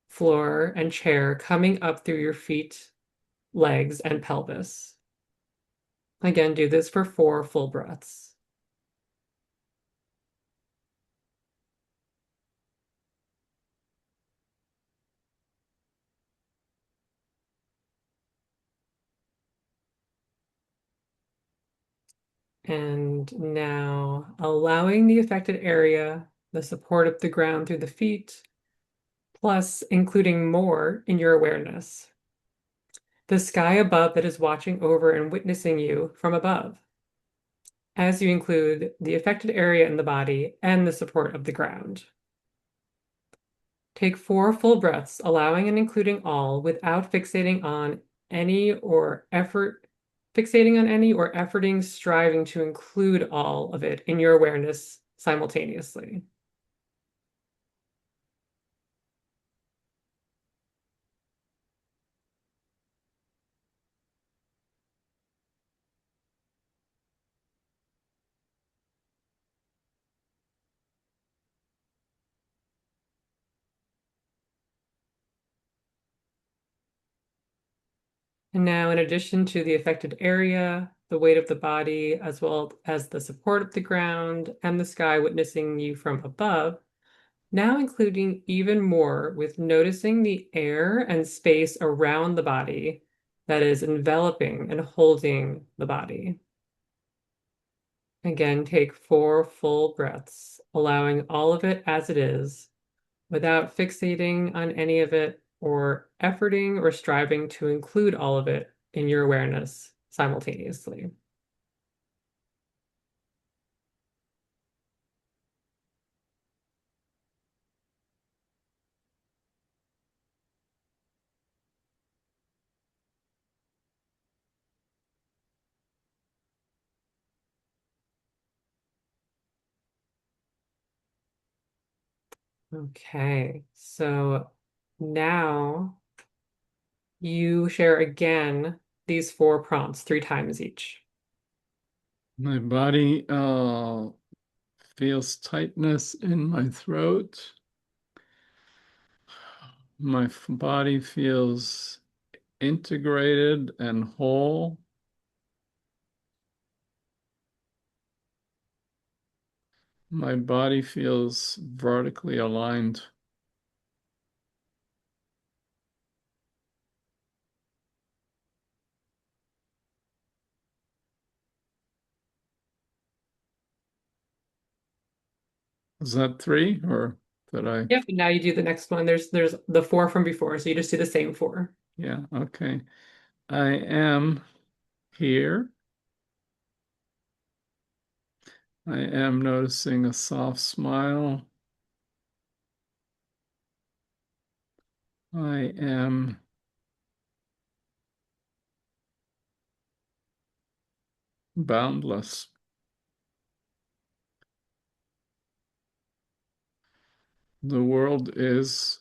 floor, and chair coming up through your feet, legs, and pelvis. Again, do this for 4 full breaths. And now allowing the affected area, the support of the ground through the feet, plus including more in your awareness. The sky above that is watching over and witnessing you from above, as you include the affected area in the body and the support of the ground. Take 4 full breaths, allowing and including all without fixating on any or efforting, striving to include all of it in your awareness simultaneously. And now, in addition to the affected area, the weight of the body, as well as the support of the ground and the sky witnessing you from above, now including even more with noticing the air and space around the body that is enveloping and holding the body. Again, take 4 full breaths, allowing all of it as it is, without fixating on any of it or efforting or striving to include all of it in your awareness simultaneously. Okay, so now you share again these 4 prompts 3 times each. My body feels tightness in my throat. My body feels integrated and whole. My body feels vertically aligned. Is that 3 or did I? Yep, and now you do the next one. There's the 4 from before, so you just do the same 4. Yeah, okay. I am here. I am noticing a soft smile. I am boundless. The world is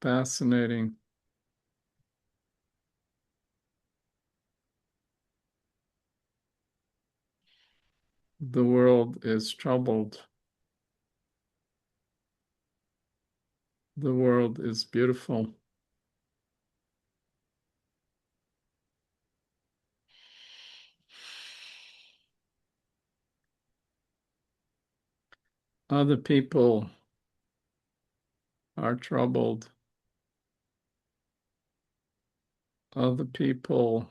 fascinating. The world is troubled. The world is beautiful. Other people are troubled. Other people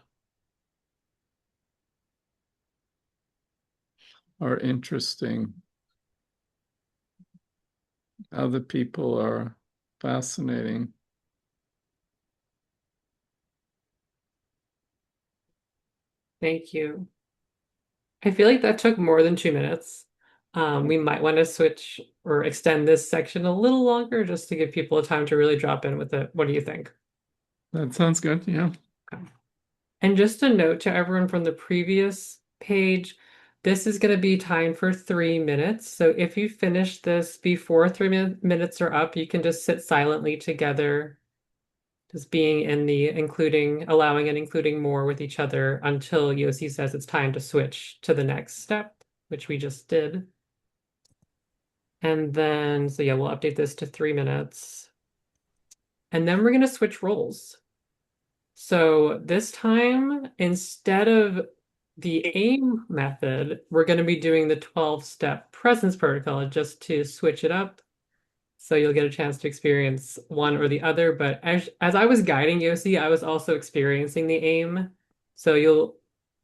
are interesting. Other people are fascinating. Thank you. I feel like that took more than 2 minutes. We might want to switch or extend this section a little longer just to give people time to really drop in with it. What do you think? That sounds good. Yeah. Okay. And just a note to everyone from the previous page, this is going to be timed for 3 minutes. So if you finish this before 3 minutes are up, you can just sit silently together, just being in the including, allowing and including more with each other until Yosi says it's time to switch to the next step, which we just did. And then, so yeah, we'll update this to 3 minutes. And then we're going to switch roles. So this time, instead of the AIM method, we're going to be doing the 12-step presence protocol just to switch it up. So you'll get a chance to experience one or the other. But as I was guiding Yosi, I was also experiencing the AIM. So you'll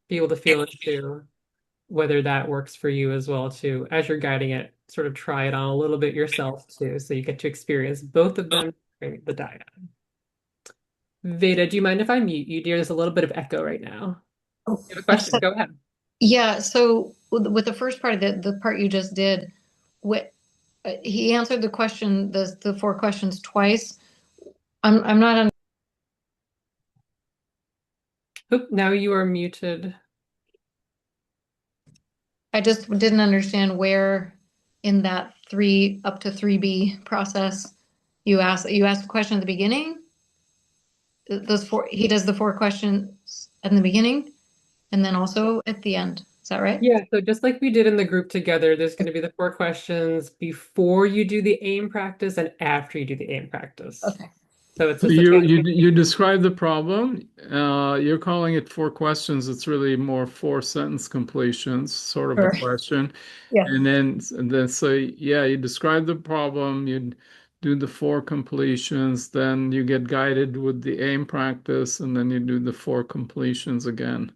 be able to feel it too, whether that works for you as well too. As you're guiding it, sort of try it on a little bit yourself too. So you get to experience both of them during the diet. Veda, do you mind if I mute you, dear? There's a little bit of echo right now. Oh, You have a I'm question? Go ahead. Yeah, so with the first part of the part you just did, what he answered the question, the four questions twice. I'm not on. Oop, now you are muted. I just didn't understand where in that three up to 3B process you asked a question at the beginning. Those four, he does the four questions in the beginning and then also at the end. Is that right? Yeah, so just like we did in the group together, there's going to be the four questions before you do the AIM practice and after you do the AIM practice. Okay. So it's So just a you chance you to you describe the problem. You're calling it four questions. It's really more four sentence completions, sort of a Sure. question. Yeah. And then so yeah, you describe the problem, you do the four completions, then you get guided with the aim practice, and then you do the four completions again.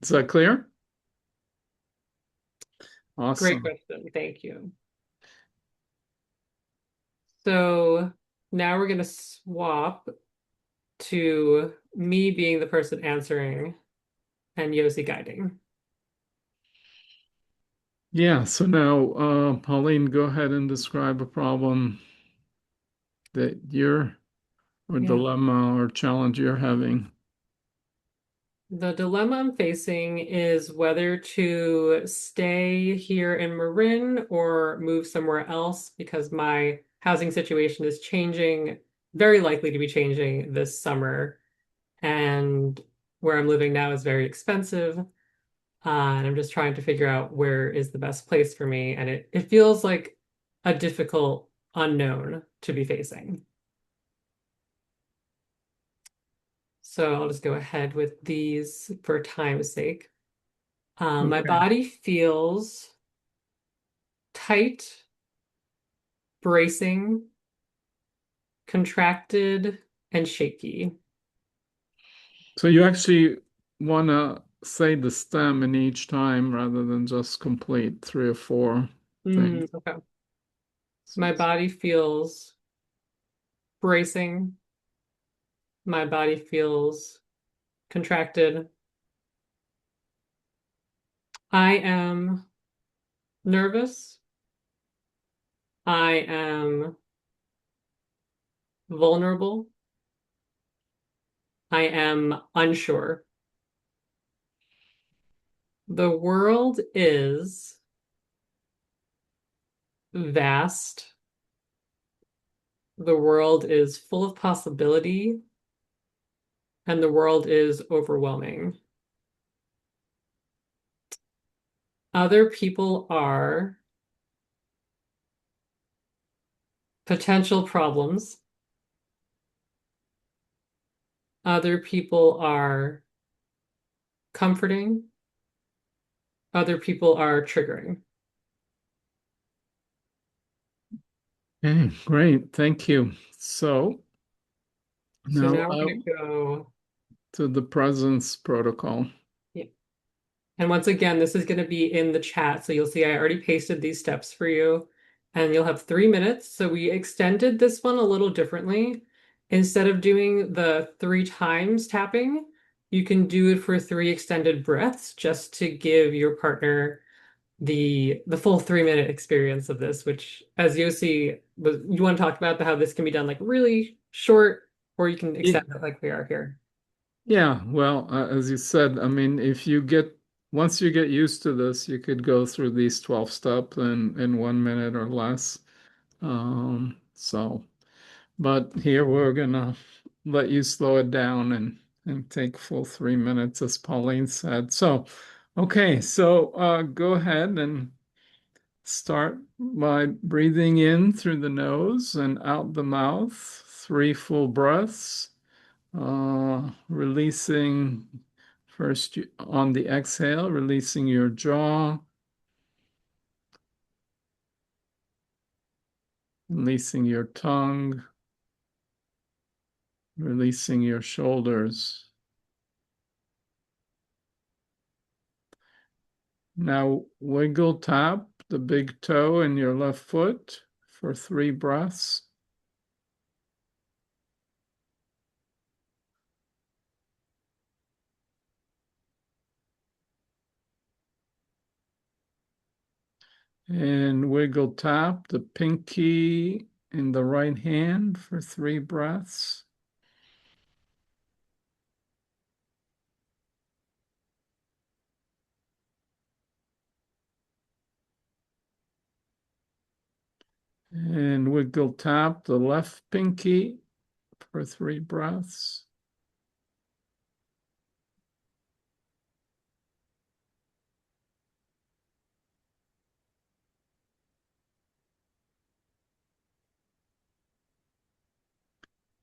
Is that clear? great Awesome. question. Thank you. So now we're going to swap to me being the person answering and Yosi guiding. Yeah, so now Pauline, go ahead and describe a problem that you're or Yeah. dilemma or challenge you're having. The dilemma I'm facing is whether to stay here in Marin or move somewhere else because my housing situation is changing, very likely to be changing this summer. And where I'm living now is very expensive. And I'm just trying to figure out where is the best place for me. And it feels like a difficult unknown to be facing. So I'll just go ahead with these for time's sake. My Okay. body feels tight, bracing, contracted, and shaky. So you actually want to say the stem in each time rather than just complete three or four things. Okay. So My body feels bracing. My body feels contracted. I am nervous. I am vulnerable. I am unsure. The world is vast. The world is full of possibility, and the world is overwhelming. Other people are potential problems. Other people are comforting. Other people are triggering. Okay, great. Thank you. So So now now we're going out to go. to the presence protocol. Yeah. And once again, this is going to be in the chat. So you'll see I already pasted these steps for you. And you'll have 3 minutes. So we extended this one a little differently. Instead of doing the 3 times tapping, you can do it for 3 extended breaths just to give your partner the full 3 minute experience of this, which as Yosi was, you want to talk about how this can be done like really short, or you can extend it like we are here. Yeah, well, as you said, I mean, if you get once you get used to this, you could go through these 12 steps in 1 minute or less. So, but here we're gonna let you slow it down and take full 3 minutes, as Pauline said. So, okay, so go ahead and start by breathing in through the nose and out the mouth, 3 full breaths. Releasing first on the exhale, releasing your jaw, releasing your tongue, releasing your shoulders. Now wiggle tap the big toe in your left foot for 3 breaths. And wiggle tap the pinky in the right hand for 3 breaths. And wiggle tap the left pinky for 3 breaths.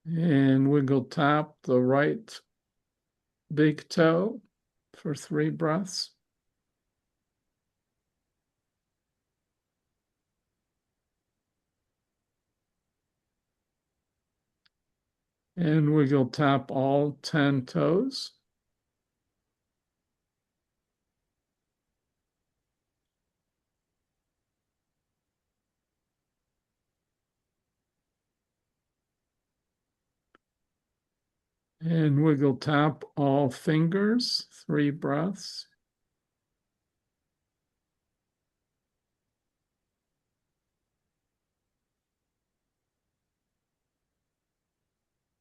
And wiggle tap the right big toe for 3 breaths. And wiggle tap all 10 toes. And wiggle tap all fingers, 3 breaths.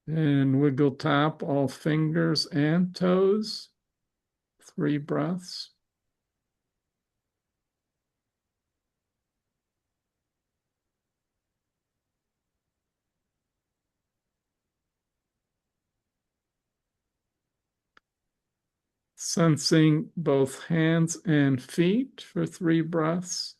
And wiggle tap all fingers and toes, 3 breaths. Sensing both hands and feet for 3 breaths.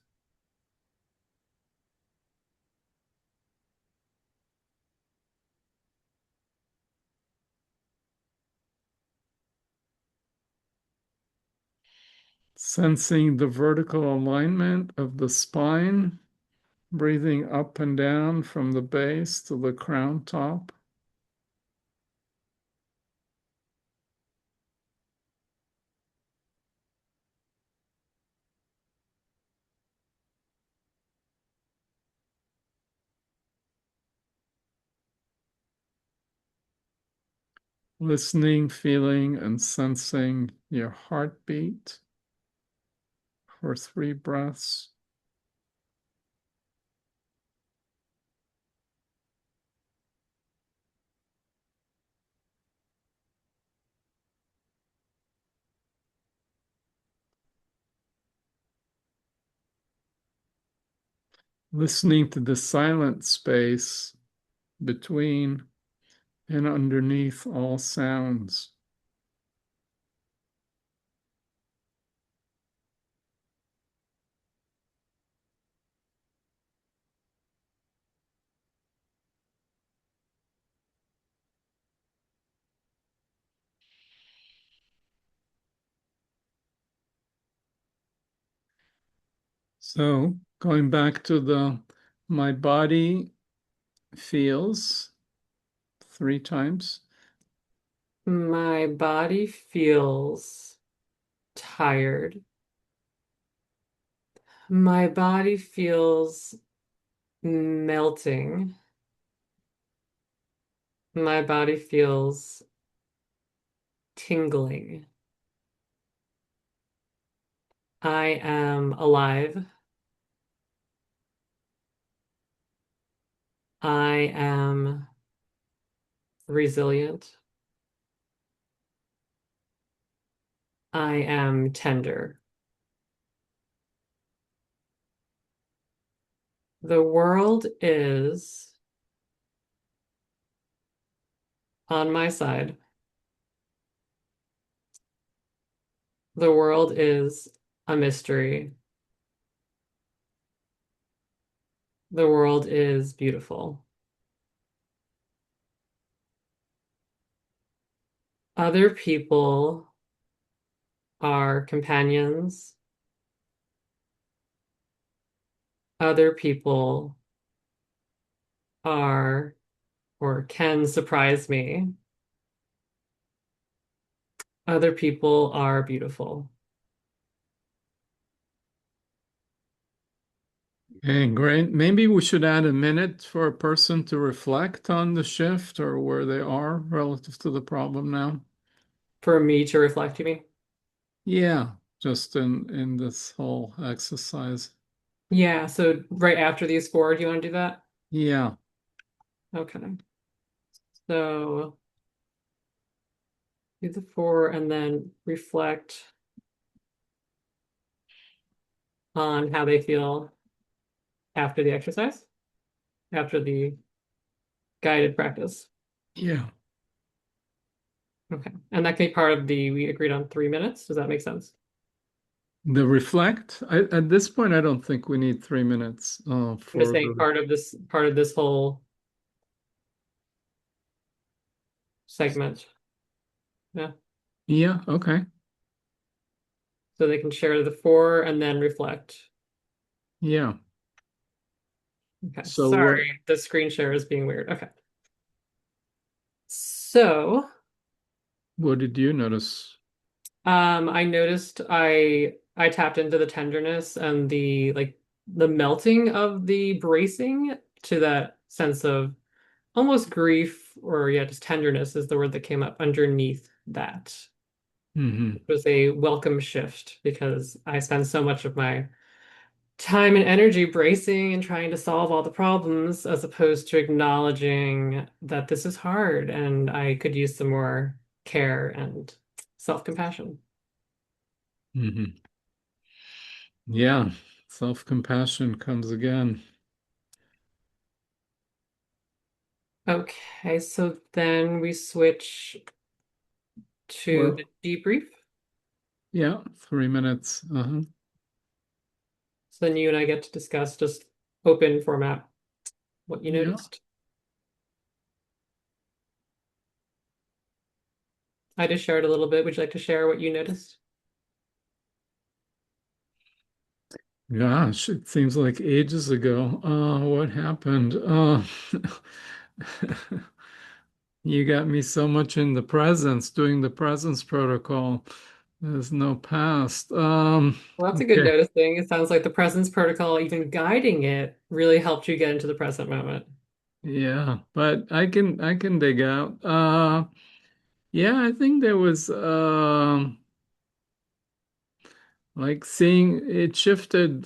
Sensing the vertical alignment of the spine, breathing up and down from the base to the crown top. Listening, feeling, and sensing your heartbeat for 3 breaths. Listening to the silent space between and underneath all sounds. So, going back to the My body feels 3 times. My body feels tired. My body feels melting. My body feels tingling. I am alive. I am resilient. I am tender. The world is on my side. The world is a mystery. The world is beautiful. Other people are companions. Other people are or can surprise me. Other people are beautiful. Okay, great. Maybe we should add a minute for a person to reflect on the shift or where they are relative to the problem now. For me to reflect, you mean? Yeah, just in this whole exercise. Yeah, so right after these four, do you want to do that? Yeah. Okay. So do the four and then reflect on how they feel after the exercise, after the guided practice. Yeah. Okay. And that can be part of we agreed on 3 minutes. Does that make sense? The reflect, at this point, I don't think we need 3 minutes I'm just for saying the. part of this whole segment. Yeah. Yeah, okay. So they can share the four and then reflect. Yeah. Okay. So Sorry, the screen share is being weird. Okay. So, what did you notice? I noticed I tapped into the tenderness and the melting of the bracing to that sense of almost grief or yeah, just tenderness is the word that came up underneath that. Hmm. It was a welcome shift because I spend so much of my time and energy bracing and trying to solve all the problems as opposed to acknowledging that this is hard and I could use some more care and self-compassion. Hmm. Yeah, self-compassion comes again. Okay, so then we switch to Well, the debrief. yeah, 3 minutes. Uh-huh. So then you and I get to discuss just open format what you Yeah. noticed. I just shared a little bit. Would you like to share what you noticed? Gosh, it seems like ages ago. What happened? You got me so much in the presence, doing the presence protocol. There's no past. Well, that's a good Okay. noticing. It sounds like the presence protocol, even guiding it, really helped you get into the present moment. Yeah, but I can dig out. Yeah, I think there was like seeing it shifted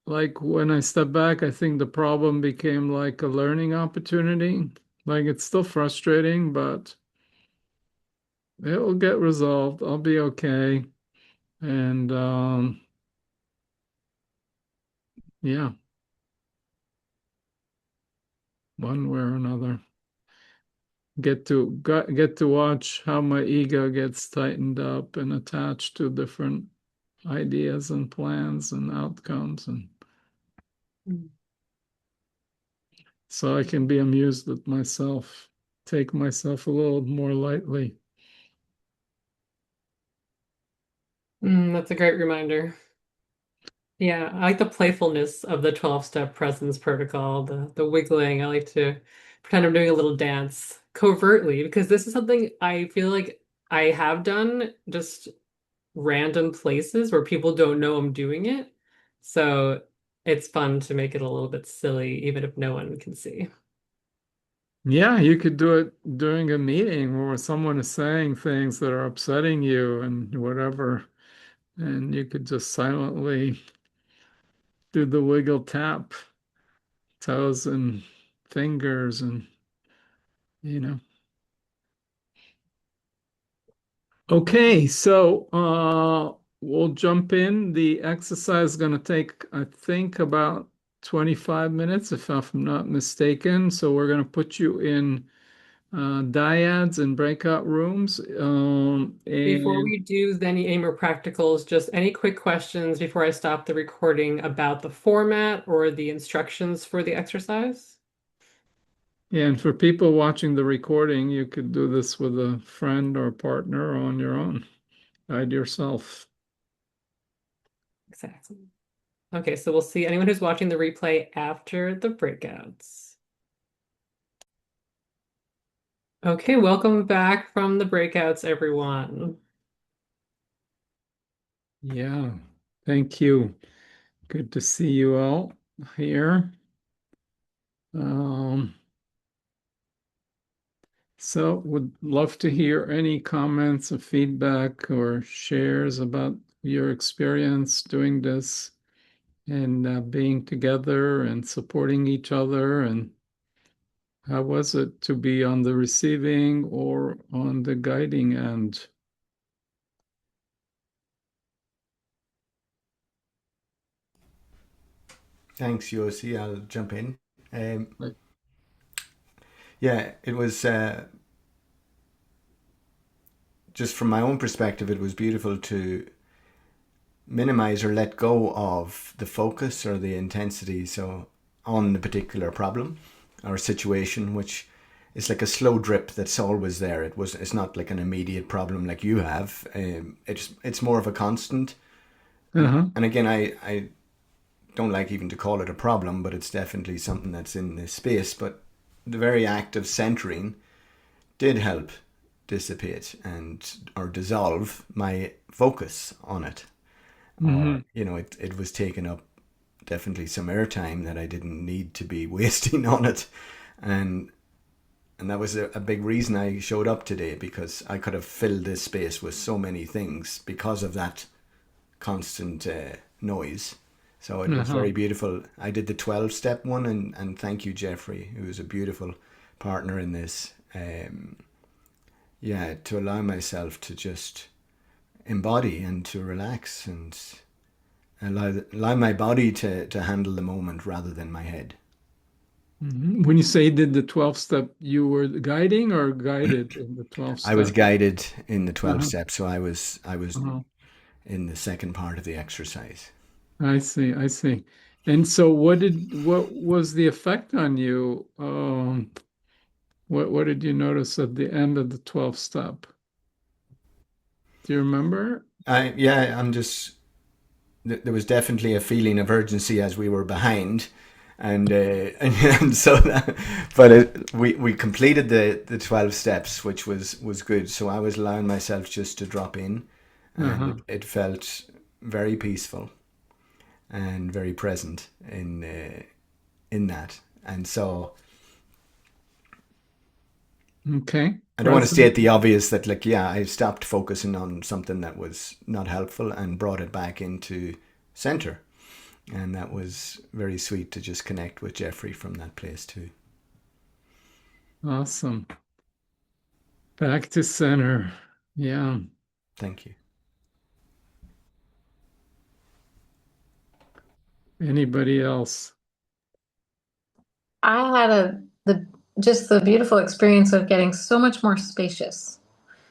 like when I step back, I think the problem became like a learning opportunity. Like it's still frustrating, but it will get resolved. I'll be okay. And yeah, one way or another. Get to watch how my ego gets tightened up and attached to different ideas and plans and outcomes, and Mm. so I can be amused with myself, take myself a little more lightly. That's a great reminder. Yeah, I like the playfulness of the 12-step presence protocol, the wiggling. I like to pretend I'm doing a little dance covertly because this is something I feel like I have done just random places where people don't know I'm doing it. So it's fun to make it a little bit silly, even if no one can see. Yeah, you could do it during a meeting where someone is saying things that are upsetting you and whatever, and you could just silently do the wiggle tap, toes and fingers, and you know. Okay, so we'll jump in. The exercise is going to take, I think, about 25 minutes, if I'm not mistaken. So we're going to put you in dyads and breakout rooms. Before And we do any more practicals, just any quick questions before I stop the recording about the format or the instructions for the exercise? and for people watching the recording, you could do this with a friend or partner or on your own. Guide yourself. Exactly. Okay, so we'll see anyone who's watching the replay after the breakouts. Okay, welcome back from the breakouts, everyone. Yeah, thank you. Good to see you all here. Um, So would love to hear any comments or feedback or shares about your experience doing this and being together and supporting each other. And how was it to be on the receiving or on the guiding end? Thanks, Yosi. I'll jump in. Um, Like, yeah, it was just from my own perspective, it was beautiful to minimize or let go of the focus or the intensity on the particular problem or situation, which is like a slow drip that's always there. It's not like an immediate problem like you have. It's more of a constant. uh-huh. And again, I don't like even to call it a problem, but it's definitely something that's in this space. But the very act of centering did help dissipate and or dissolve my focus on it. Hmm. Or it was taking up definitely some airtime that I didn't need to be wasting on it, and that was a big reason I showed up today, because I could have filled this space with so many things because of that constant noise. So it was Uh-huh. very beautiful. I did the 12-step one, and thank you, Jeffrey, who was a beautiful partner in this. Yeah, to allow myself to just embody and to relax and allow my body to handle the moment rather than my head. Mhm. When you say did the 12 step, you were guiding or guided in the 12 I was step? guided in the 12 Uh-huh. steps, so I was Uh-huh. in the second part of the exercise. I see, I see. And so what was the effect on you? What did you notice at the end of the 12 step? Do you remember? Yeah, I'm just there was definitely a feeling of urgency as we were behind, and and so but we completed the 12 steps, which was good. So I was allowing myself just to drop in, and Uh-huh. it felt very peaceful and very present in that. And so Okay. I don't want to Present. state the obvious that, like, yeah, I stopped focusing on something that was not helpful and brought it back into center. And that was very sweet to just connect with Jeffrey from that place too. Awesome. Back to center. Yeah. Thank you. Anybody else? I had the just the beautiful experience of getting so much more spacious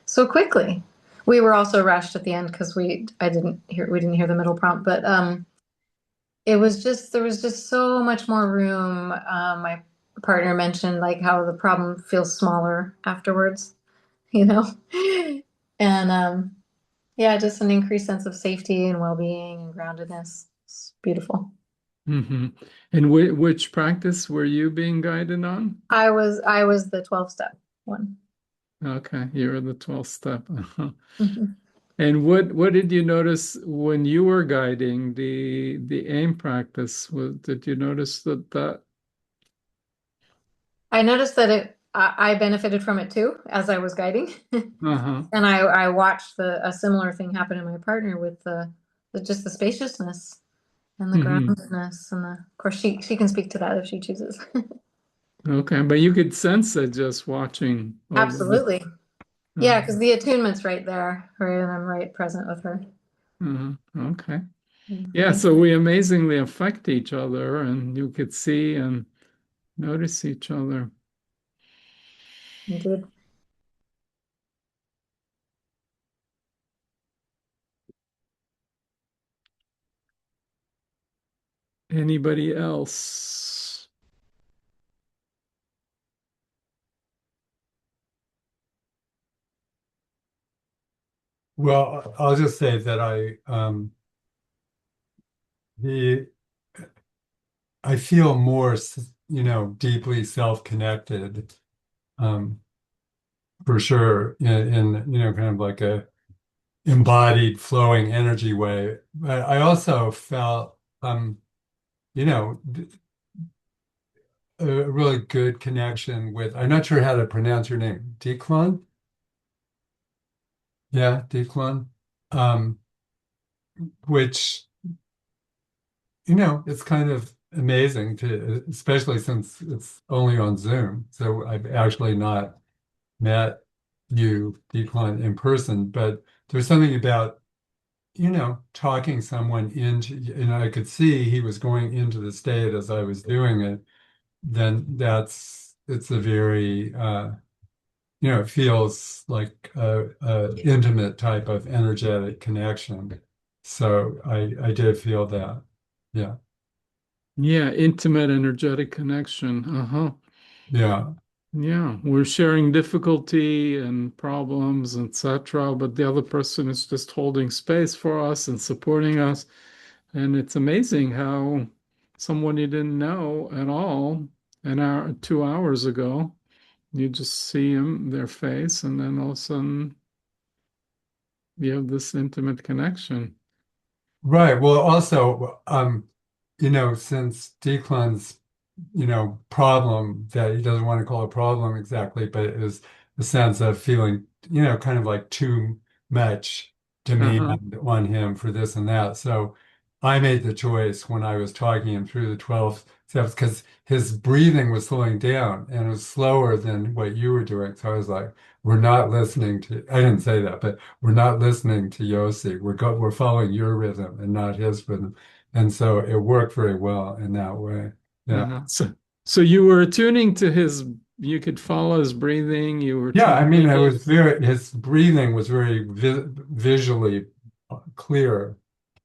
so quickly. We were also rushed at the end because we didn't hear the middle prompt, but it was just there was just so much more room. My partner mentioned like how the problem feels smaller afterwards, you know, and yeah, just an increased sense of safety and well-being and groundedness. beautiful. Hmm. And which practice were you being guided on? I was the 12 step one. Okay, you're the 12th step. Uh-huh. Mhm. And what did you notice when you were guiding the aim practice? Did you notice that? I noticed that I benefited from it too as I was guiding. Uh-huh. And I watched a similar thing happen in my partner with just the spaciousness and the Hmm. groundedness and of course she can speak to that if she chooses. Okay, but you could sense it just watching over the. Absolutely. Yeah, Uh, because the attunement's right there, right? And I'm right present with her. okay. Yeah, Yeah, thank so you. we amazingly affect each other, and you could see and notice each other. Indeed. Anybody else? Well, I'll just say that the I feel more, deeply self-connected, um, for sure, in kind of like a embodied, flowing energy way. But I also felt, you know, a really good connection with. I'm not sure how to pronounce your name, Declan. Yeah, Declan. Um, which it's kind of amazing to, especially since it's only on Zoom. So I've actually not met you, Declan, in person, but there's something about, talking someone into, and I could see he was going into the state as I was doing it, then it's a very, it feels like a intimate type of energetic connection. So I did feel that. Yeah. Yeah, intimate, energetic connection. Uh-huh. Yeah. Yeah, we're sharing difficulty and problems, etc., but the other person is just holding space for us and supporting us. And it's amazing how someone you didn't know at all an hour, 2 hours ago, you just see them, their face, and then all of a sudden you have this intimate connection. Right. Well, also, since Declan's, problem that he doesn't want to call a problem exactly, but it is the sense of feeling, kind of like too much Uh-huh. demand on him for this and that. So I made the choice when I was talking him through the 12 steps because his breathing was slowing down and it was slower than what you were doing. So I was like, we're not listening to, I didn't say that, but we're not listening to Yosi. We're following your rhythm and not his rhythm. And so it worked very well in that way. Yeah. Uh-huh. So you were attuning to his, you could follow his breathing, you were Yeah, I mean, tuning it, his breathing was very visually clear.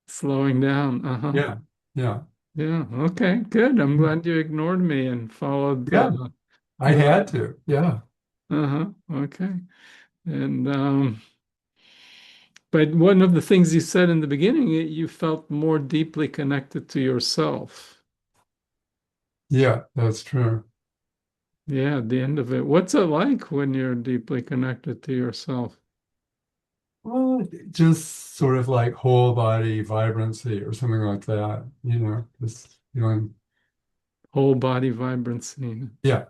slowing down. Uh-huh. Yeah. Yeah. Yeah, okay, good. I'm glad you ignored me and followed Yeah. I the had to. Yeah. uh-huh. Okay. And but one of the things you said in the beginning, you felt more deeply connected to yourself. Yeah, that's true. Yeah, at the end of it. What's it like when you're deeply connected to yourself? Well, just sort of like whole body vibrancy or something like that, just feeling. Whole body vibrancy. Yeah.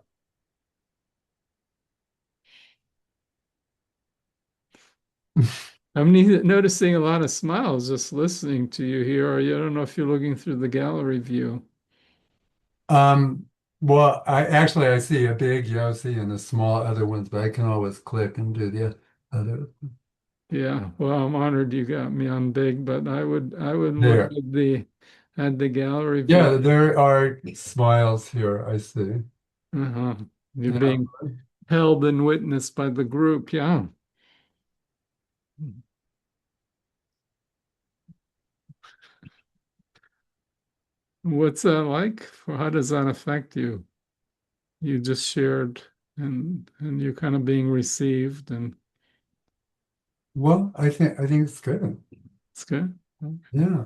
I'm noticing a lot of smiles just listening to you here. Or I don't know if you're looking through the gallery view. Um, well, I see a big Yosi and a small other ones, but I can always click and do the other Yeah, well, I'm honored you got me on big, but I would look there. at the gallery view. Yeah, there are smiles here, I see. Uh-huh. You're Yeah. being held and witnessed by the group. Yeah. What's that like? How does that affect you? You just shared and you're kind of being received and Well, I think it's good. it's good. Yeah.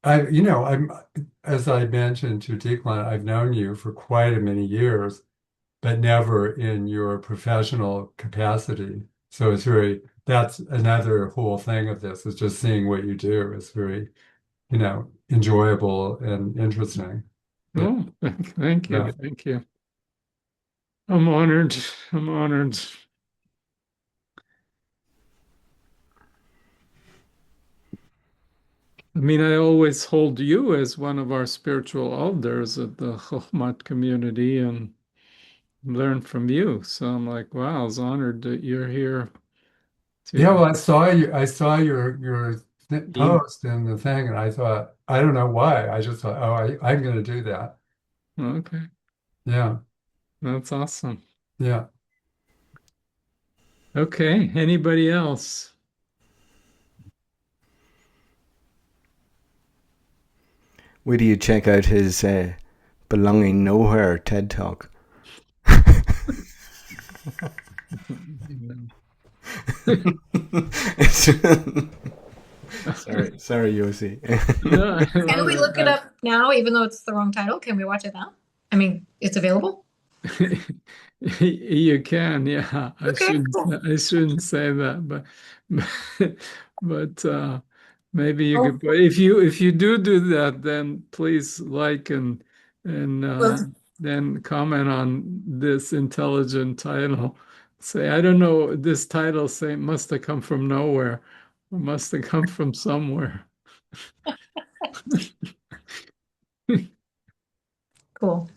I'm, as I mentioned to Declan, I've known you for quite a many years, but never in your professional capacity. So that's another whole thing of this is just seeing what you do is very, enjoyable and interesting. Yeah. Oh, thank you. Yeah. Thank you. I'm honored. I'm honored. I mean, I always hold you as one of our spiritual elders of the Chokhmat community and learn from you. So I'm like, wow, I was honored that you're here Yeah, to well, I saw your be. post and the thing, and I thought, I don't know why. I just thought, oh, I'm going to do that. Okay, Yeah, that's awesome. yeah. Okay, anybody else? Where do you check out his Belonging Nowhere TED Talk? Sorry, Yosi. No, I Can love we look it it. up now, even though it's the wrong title? Can we watch it now? I mean, it's available? You can, yeah. Okay, cool. I shouldn't say that, but but maybe you Oh, could. But if you do that, then please like and well, then comment on this intelligent title. Say, I don't know, this title say must have come from nowhere, or must have come from somewhere. cool.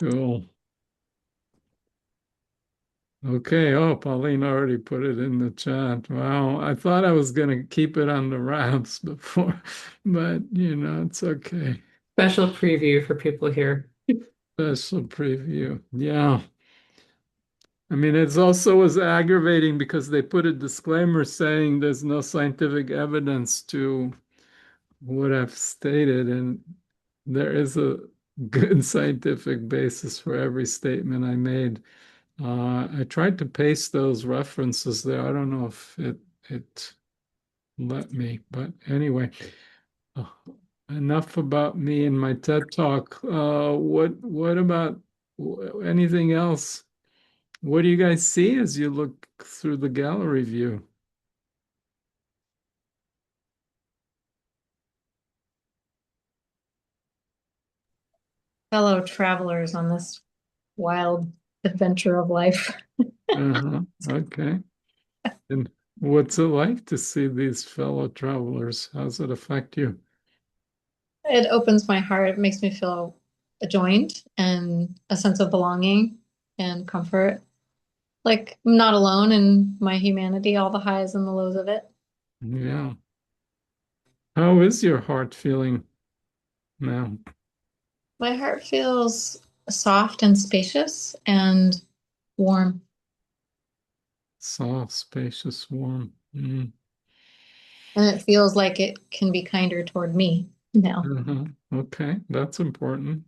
Cool. Okay. Oh, Pauline already put it in the chat. Wow. I thought I was going to keep it on the wraps before, but it's okay. Special preview for people here. Special preview. Yeah. I mean, it's also was aggravating because they put a disclaimer saying there's no scientific evidence to what I've stated, and there is a good scientific basis for every statement I made. I tried to paste those references there. I don't know if it let me, but anyway, uh, enough about me and my TED Talk. What about anything else? What do you guys see as you look through the gallery view? Fellow travelers on this wild adventure of life. Uh-huh. Okay. And what's it like to see these fellow travelers? How's it affect you? It opens my heart. It makes me feel joined and a sense of belonging and comfort. Like I'm not alone in my humanity, all the highs and the lows of it. Yeah. How is your heart feeling now? My heart feels soft and spacious and warm. Soft, spacious, warm. Mm. And it feels like it can be kinder toward me now. Uh-huh. Okay, that's important.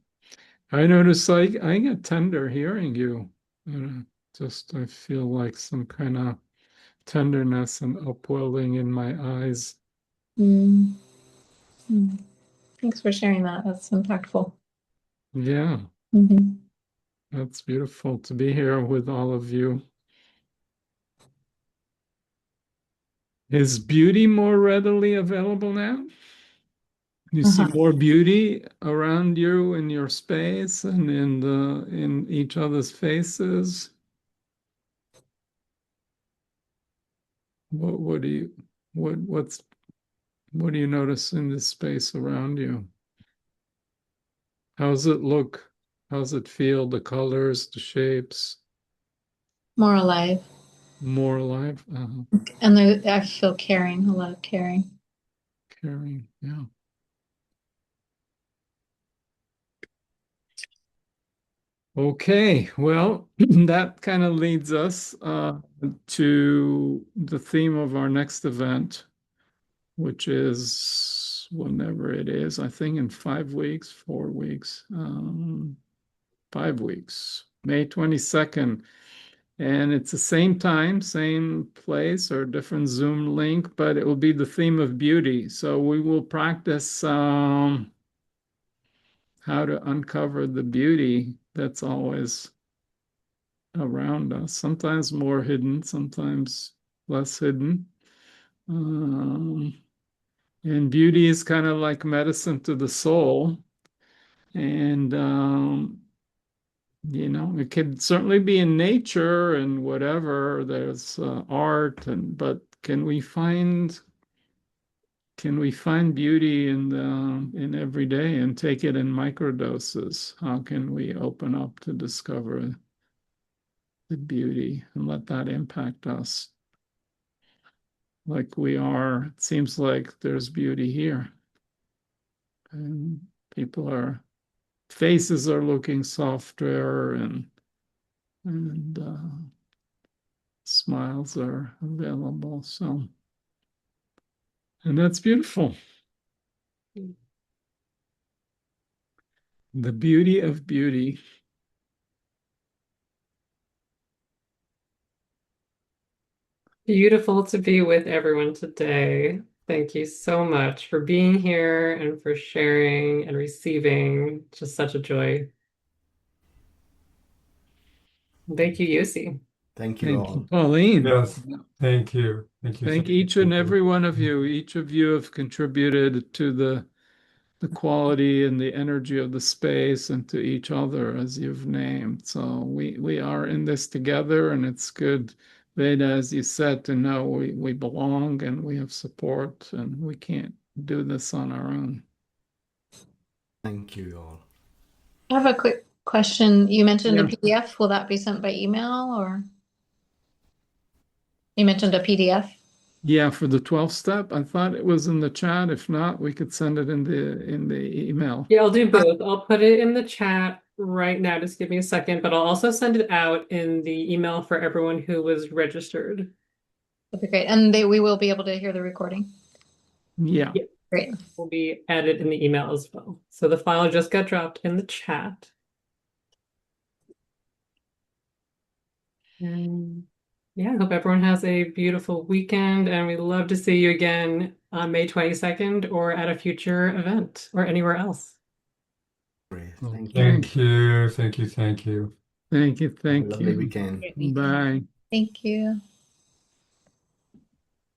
I notice I get tender hearing you. Uh, just I feel like some kind of tenderness and upwelling in my eyes. Mm. Mm. Thanks for sharing that. That's impactful. Yeah, Mhm. that's beautiful to be here with all of you. Is beauty more readily available now? You see Uh-huh. more beauty around you in your space and in each other's faces. What do you what's what do you notice in this space around you? How's it look? How's it feel? The colors, the shapes, More alive. more alive? And I feel caring, a lot of caring. Caring. Yeah. Okay. Well, that kind of leads us to the theme of our next event, which is whenever it is, I think in 5 weeks, 4 weeks, 5 weeks, May 22nd. And it's the same time, same place, or different Zoom link, but it will be the theme of beauty. So we will practice how to uncover the beauty that's always around us, sometimes more hidden, sometimes less hidden. Um, and beauty is kind of like medicine to the soul. And it could certainly be in nature and whatever. There's art, but can we find beauty in every day and take it in microdoses? How can we open up to discover the beauty and let that impact us? Like we are, it seems like there's beauty here, and faces are looking softer, and smiles are available. And that's beautiful. The beauty of beauty. Beautiful to be with everyone today. Thank you so much for being here and for sharing and receiving. Just such a joy. Thank you, Yosi. Thank you Thank you, all. Pauline. Yes, thank you. Thank you so Thank each and much. every one of you. Each of you have contributed to the quality and the energy of the space and to each other as you've named. So we are in this together, and it's good, Veda, as you said, to know we belong and we have support, and we can't do this on our own. Thank you all. I have a quick question. You mentioned a Yeah. PDF. Will that be sent by email or? You mentioned a PDF. Yeah, for the 12 step, I thought it was in the chat. If not, we could send it in the email. Yeah, I'll do both. I'll put it in the chat right now. Just give me a second, but I'll also send it out in the email for everyone who was registered. Okay, great. And we will be able to hear the recording. Yeah. Yeah, Great. will be added in the email as well. So the file just got dropped in the chat. And yeah, I hope everyone has a beautiful weekend, and we'd love to see you again on May 22nd or at a future event or anywhere else. Great. Thank you. Thank you. Thank you. Thank you. Thank you. Have a Thank lovely you. weekend. Great weekend. Bye. Thank you.